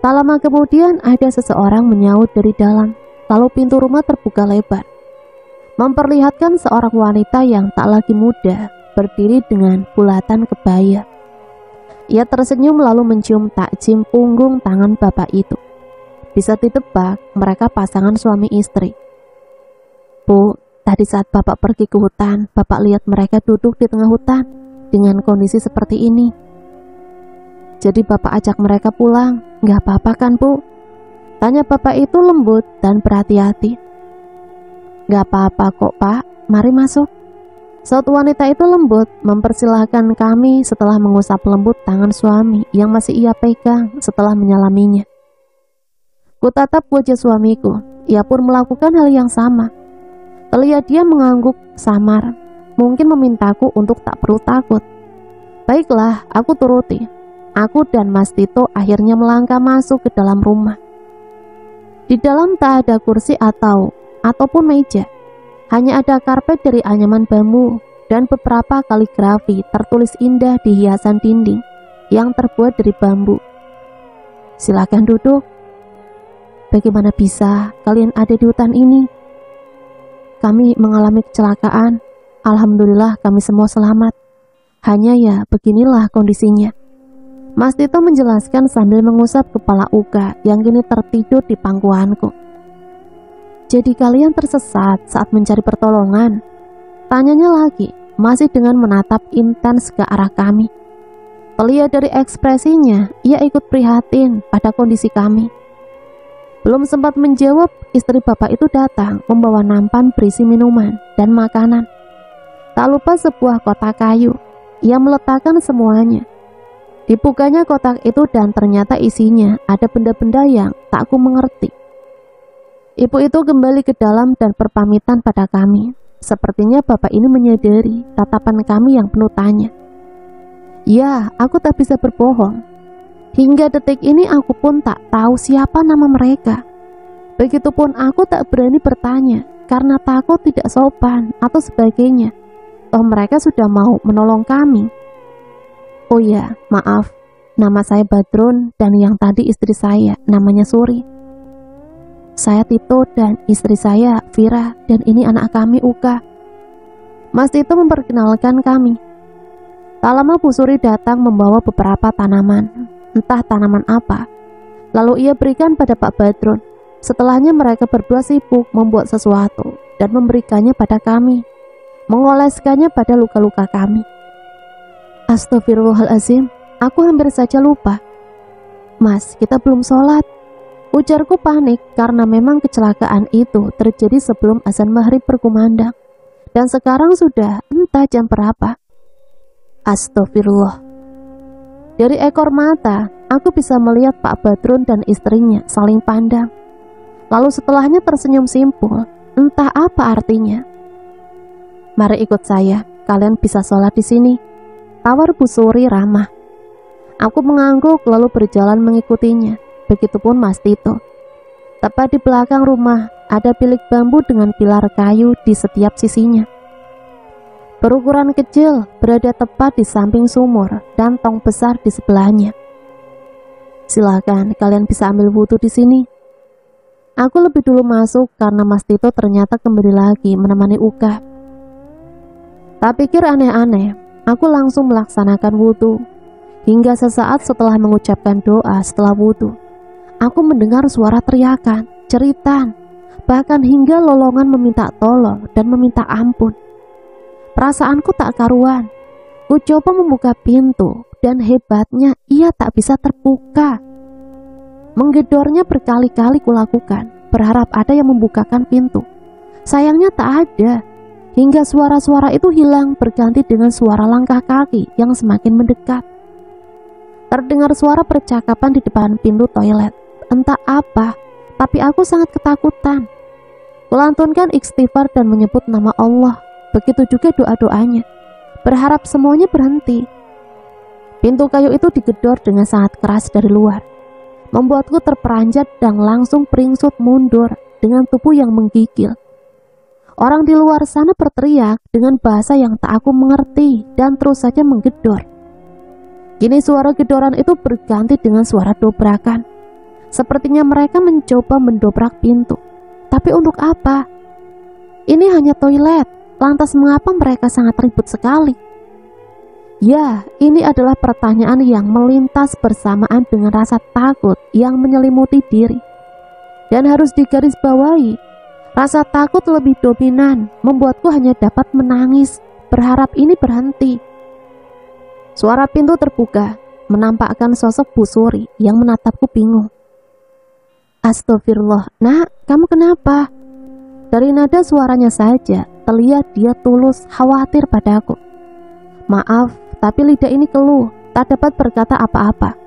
Tak lama kemudian ada seseorang menyaut dari dalam, lalu pintu rumah terbuka lebar, memperlihatkan seorang wanita yang tak lagi muda, berdiri dengan bulatan kebaya. Ia tersenyum lalu mencium takjim punggung tangan bapak itu. Bisa ditebak mereka pasangan suami istri. Bu, tadi saat Bapak pergi ke hutan, Bapak lihat mereka duduk di tengah hutan dengan kondisi seperti ini. Jadi Bapak ajak mereka pulang, nggak apa-apa kan Bu? Tanya Bapak itu lembut dan berhati-hati. Nggak apa-apa kok Pak, mari masuk. Saat wanita itu lembut mempersilahkan kami setelah mengusap lembut tangan suami yang masih ia pegang setelah menyalaminya. Kutatap wajah suamiku, ia pun melakukan hal yang sama. Terlihat dia mengangguk samar, mungkin memintaku untuk tak perlu takut. Baiklah, aku turuti. Aku dan Mas Tito akhirnya melangkah masuk ke dalam rumah. Di dalam tak ada kursi ataupun meja. Hanya ada karpet dari anyaman bambu dan beberapa kaligrafi tertulis indah di hiasan dinding yang terbuat dari bambu. Silakan duduk. Bagaimana bisa kalian ada di hutan ini? Kami mengalami kecelakaan. Alhamdulillah kami semua selamat. Hanya ya beginilah kondisinya. Mas Tito menjelaskan sambil mengusap kepala Uka yang kini tertidur di pangkuanku. Jadi kalian tersesat saat mencari pertolongan? Tanyanya lagi, masih dengan menatap intens ke arah kami. Terlihat dari ekspresinya, ia ikut prihatin pada kondisi kami. Belum sempat menjawab, istri bapak itu datang membawa nampan berisi minuman dan makanan. Tak lupa sebuah kotak kayu. Ia meletakkan semuanya. Dibukanya kotak itu dan ternyata isinya ada benda-benda yang tak ku mengerti. Ibu itu kembali ke dalam dan berpamitan pada kami. Sepertinya bapak ini menyadari tatapan kami yang penuh tanya. Ya, aku tak bisa berbohong. Hingga detik ini aku pun tak tahu siapa nama mereka. Begitupun aku tak berani bertanya karena takut tidak sopan atau sebagainya. Toh mereka sudah mau menolong kami. Oh ya, maaf. Nama saya Badrun dan yang tadi istri saya namanya Suri. Saya Tito dan istri saya Vira dan ini anak kami Uka. Mas Tito memperkenalkan kami. Tak lama Bu Suri datang membawa beberapa tanaman, entah tanaman apa. Lalu ia berikan pada Pak Badrun. Setelahnya mereka berdua sibuk membuat sesuatu dan memberikannya pada kami, mengoleskannya pada luka-luka kami. Astagfirullahalazim, aku hampir saja lupa. Mas, kita belum sholat. Ujarku panik karena memang kecelakaan itu terjadi sebelum azan maghrib berkumandang. Dan sekarang sudah entah jam berapa. Astagfirullah. Dari ekor mata, aku bisa melihat Pak Badrun dan istrinya saling pandang. Lalu setelahnya tersenyum simpul, entah apa artinya. Mari ikut saya, kalian bisa sholat di sini. Tawar Bu Suri ramah. Aku mengangguk lalu berjalan mengikutinya. Begitupun Mas Tito. Tepat di belakang rumah ada bilik bambu dengan pilar kayu di setiap sisinya. Berukuran kecil, berada tepat di samping sumur dan tong besar di sebelahnya. Silakan, kalian bisa ambil wudhu di sini. Aku lebih dulu masuk karena Mas Tito ternyata kembali lagi menemani Uka. Tak pikir aneh-aneh, aku langsung melaksanakan wudhu. Hingga sesaat setelah mengucapkan doa setelah wudhu, aku mendengar suara teriakan, jeritan, bahkan hingga lolongan meminta tolong dan meminta ampun. Perasaanku tak karuan. Ku coba membuka pintu dan hebatnya ia tak bisa terbuka. Menggedornya berkali-kali kulakukan, berharap ada yang membukakan pintu. Sayangnya tak ada. Hingga suara-suara itu hilang berganti dengan suara langkah kaki yang semakin mendekat. Terdengar suara percakapan di depan pintu toilet. Entah apa, tapi aku sangat ketakutan. Kulantunkan istighfar dan menyebut nama Allah. Begitu juga doa-doanya, berharap semuanya berhenti. Pintu kayu itu digedor dengan sangat keras dari luar, membuatku terperanjat dan langsung peringsut mundur dengan tubuh yang menggigil. Orang di luar sana berteriak dengan bahasa yang tak aku mengerti dan terus saja menggedor. Kini suara gedoran itu berganti dengan suara dobrakan. Sepertinya mereka mencoba mendobrak pintu. Tapi untuk apa? Ini hanya toilet. Lantas mengapa mereka sangat ribut sekali? Ya, ini adalah pertanyaan yang melintas bersamaan dengan rasa takut yang menyelimuti diri. Dan harus digarisbawahi, rasa takut lebih dominan membuatku hanya dapat menangis, berharap ini berhenti. Suara pintu terbuka, menampakkan sosok Bu Suri yang menatapku bingung. Astagfirullah, nak, kamu kenapa? Dari nada suaranya saja, terlihat dia tulus khawatir padaku. Maaf, tapi lidah ini keluh, tak dapat berkata apa-apa.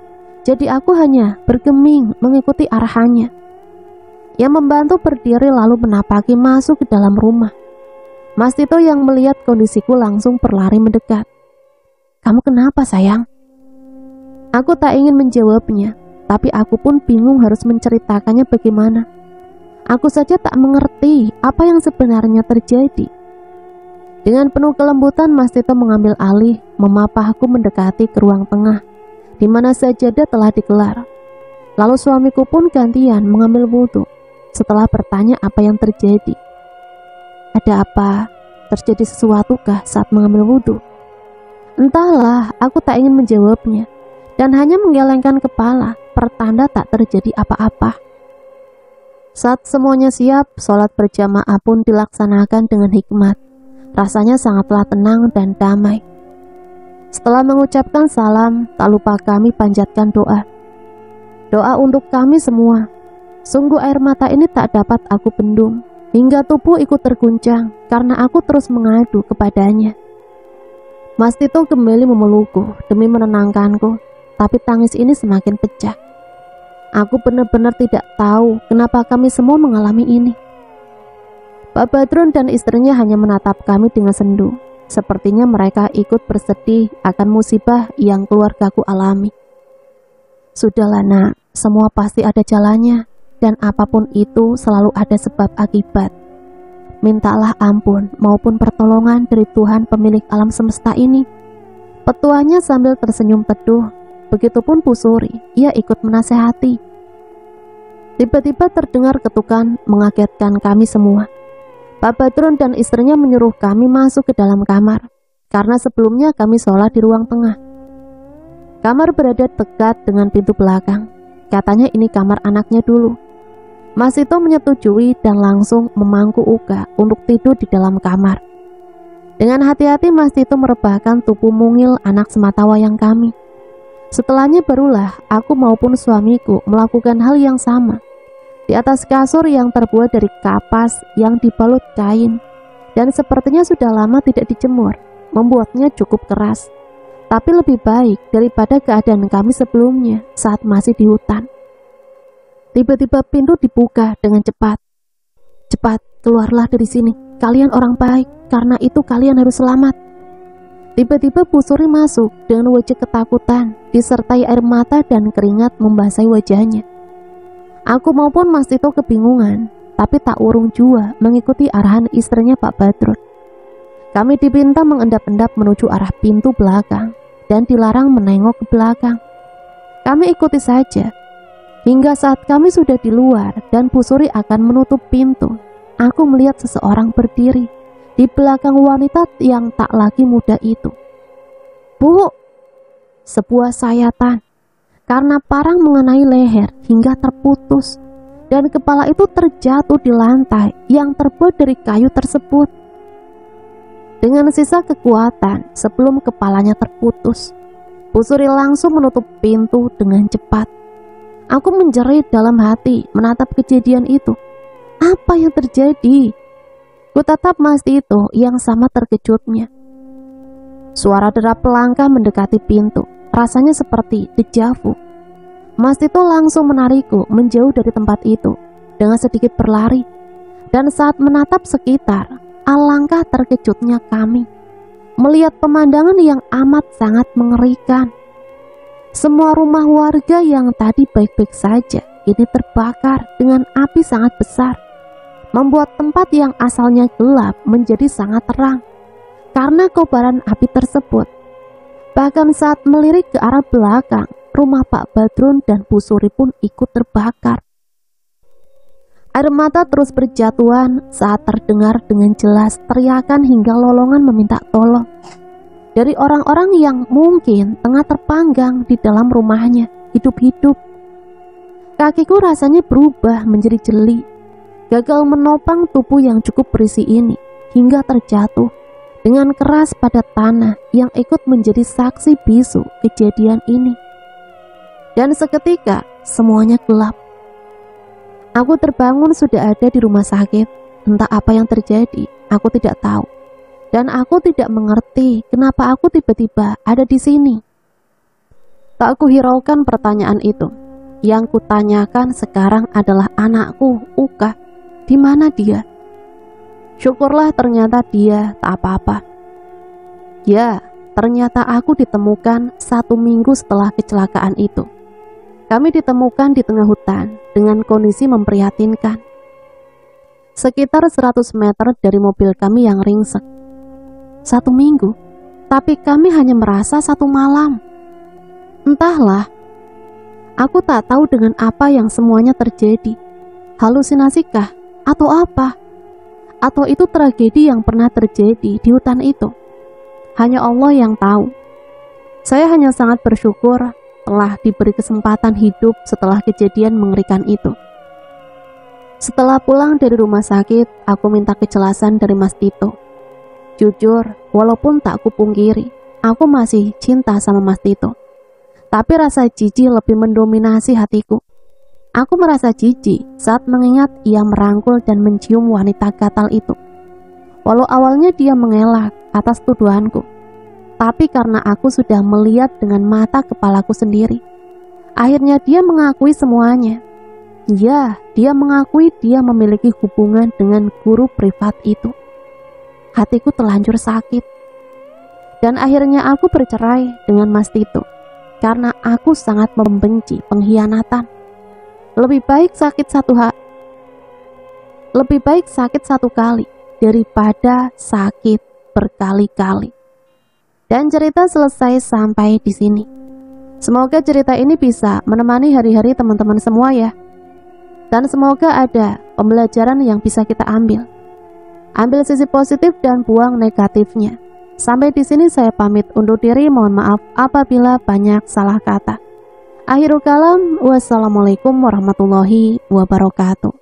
Jadi aku hanya bergeming mengikuti arahannya. Yang membantu berdiri lalu menapaki masuk ke dalam rumah. Mas Tito yang melihat kondisiku langsung berlari mendekat. Kamu kenapa sayang? Aku tak ingin menjawabnya, tapi aku pun bingung harus menceritakannya bagaimana. Aku saja tak mengerti apa yang sebenarnya terjadi. Dengan penuh kelembutan, Mas Tito mengambil alih, memapahku mendekati ke ruang tengah, di mana sajadah telah digelar. Lalu suamiku pun gantian mengambil wudhu, setelah bertanya apa yang terjadi. Ada apa? Terjadi sesuatukah saat mengambil wudhu? Entahlah, aku tak ingin menjawabnya, dan hanya menggelengkan kepala, pertanda tak terjadi apa-apa. Saat semuanya siap, sholat berjamaah pun dilaksanakan dengan hikmat. Rasanya sangatlah tenang dan damai. Setelah mengucapkan salam, tak lupa kami panjatkan doa. Doa untuk kami semua. Sungguh air mata ini tak dapat aku bendung, hingga tubuh ikut terguncang karena aku terus mengadu kepadanya. Mas Tito kembali memelukku demi menenangkanku, tapi tangis ini semakin pecah. Aku benar-benar tidak tahu kenapa kami semua mengalami ini. Pak Badrun dan istrinya hanya menatap kami dengan sendu. Sepertinya mereka ikut bersedih akan musibah yang keluargaku alami. Sudahlah nak, semua pasti ada jalannya, dan apapun itu selalu ada sebab akibat. Mintalah ampun maupun pertolongan dari Tuhan pemilik alam semesta ini. Petuahnya sambil tersenyum teduh. Begitupun Bu Suri, ia ikut menasehati. Tiba-tiba terdengar ketukan mengagetkan kami semua. Pak Badrun dan istrinya menyuruh kami masuk ke dalam kamar, karena sebelumnya kami sholat di ruang tengah. Kamar berada dekat dengan pintu belakang. Katanya ini kamar anaknya dulu. Mas Tito menyetujui dan langsung memangku Uga untuk tidur di dalam kamar. Dengan hati-hati Mas Tito merebahkan tubuh mungil anak sematawayang kami. Setelahnya barulah aku maupun suamiku melakukan hal yang sama. Di atas kasur yang terbuat dari kapas yang dibalut kain, dan sepertinya sudah lama tidak dijemur, membuatnya cukup keras. Tapi lebih baik daripada keadaan kami sebelumnya saat masih di hutan. Tiba-tiba pintu dibuka dengan cepat. Cepat, keluarlah dari sini. Kalian orang baik, karena itu kalian harus selamat. Tiba-tiba Bu Suri masuk dengan wajah ketakutan, disertai air mata dan keringat membasahi wajahnya. Aku maupun Mas Tito kebingungan, tapi tak urung jua mengikuti arahan istrinya Pak Badrun. Kami dipinta mengendap-endap menuju arah pintu belakang, dan dilarang menengok ke belakang. Kami ikuti saja, hingga saat kami sudah di luar dan Bu Suri akan menutup pintu, aku melihat seseorang berdiri di belakang wanita yang tak lagi muda itu. Bu, sebuah sayatan, karena parang mengenai leher hingga terputus, dan kepala itu terjatuh di lantai yang terbuat dari kayu tersebut. Dengan sisa kekuatan sebelum kepalanya terputus, Bu Suri langsung menutup pintu dengan cepat. Aku menjerit dalam hati menatap kejadian itu. Apa yang terjadi? Kutatap Mas Tito yang sama terkejutnya. Suara derap langkah mendekati pintu, rasanya seperti deja vu. Mas Tito langsung menarikku menjauh dari tempat itu dengan sedikit berlari. Dan saat menatap sekitar, alangkah terkejutnya kami melihat pemandangan yang amat sangat mengerikan. Semua rumah warga yang tadi baik-baik saja ini terbakar dengan api sangat besar, membuat tempat yang asalnya gelap menjadi sangat terang karena kobaran api tersebut. Bahkan saat melirik ke arah belakang, rumah Pak Badrun dan Bu Suri pun ikut terbakar. Air mata terus berjatuhan saat terdengar dengan jelas teriakan hingga lolongan meminta tolong dari orang-orang yang mungkin tengah terpanggang di dalam rumahnya hidup-hidup. Kakiku rasanya berubah menjadi jeli, gagal menopang tubuh yang cukup berisi ini hingga terjatuh dengan keras pada tanah yang ikut menjadi saksi bisu kejadian ini. Dan seketika semuanya gelap. Aku terbangun sudah ada di rumah sakit. Entah apa yang terjadi, aku tidak tahu. Dan aku tidak mengerti kenapa aku tiba-tiba ada di sini. Tak kuhiraukan pertanyaan itu. Yang kutanyakan sekarang adalah anakku, Uka. Di mana dia? Syukurlah ternyata dia tak apa-apa. Ya, ternyata aku ditemukan 1 minggu setelah kecelakaan itu. Kami ditemukan di tengah hutan dengan kondisi memprihatinkan. sekitar 100 meter dari mobil kami yang ringsek. 1 minggu, tapi kami hanya merasa 1 malam. Entahlah, aku tak tahu dengan apa yang semuanya terjadi. Halusinasikah? Atau apa? Atau itu tragedi yang pernah terjadi di hutan itu? Hanya Allah yang tahu. Saya hanya sangat bersyukur telah diberi kesempatan hidup setelah kejadian mengerikan itu. Setelah pulang dari rumah sakit, aku minta kejelasan dari Mas Tito. Jujur, walaupun tak kupungkiri, aku masih cinta sama Mas Tito. Tapi rasa jijik lebih mendominasi hatiku. Aku merasa jijik saat mengingat ia merangkul dan mencium wanita gatal itu. Walau awalnya dia mengelak atas tuduhanku, tapi karena aku sudah melihat dengan mata kepalaku sendiri, akhirnya dia mengakui semuanya. Ya, dia mengakui dia memiliki hubungan dengan guru privat itu. Hatiku terlanjur sakit. Dan akhirnya aku bercerai dengan Mas Tito, karena aku sangat membenci pengkhianatan. Lebih baik sakit satu kali daripada sakit berkali-kali. Dan cerita selesai sampai di sini. Semoga cerita ini bisa menemani hari-hari teman-teman semua ya. Dan semoga ada pembelajaran yang bisa kita ambil. Ambil sisi positif dan buang negatifnya. Sampai di sini saya pamit undur diri, mohon maaf apabila banyak salah kata. Akhirul kalam, wassalamualaikum warahmatullahi wabarakatuh.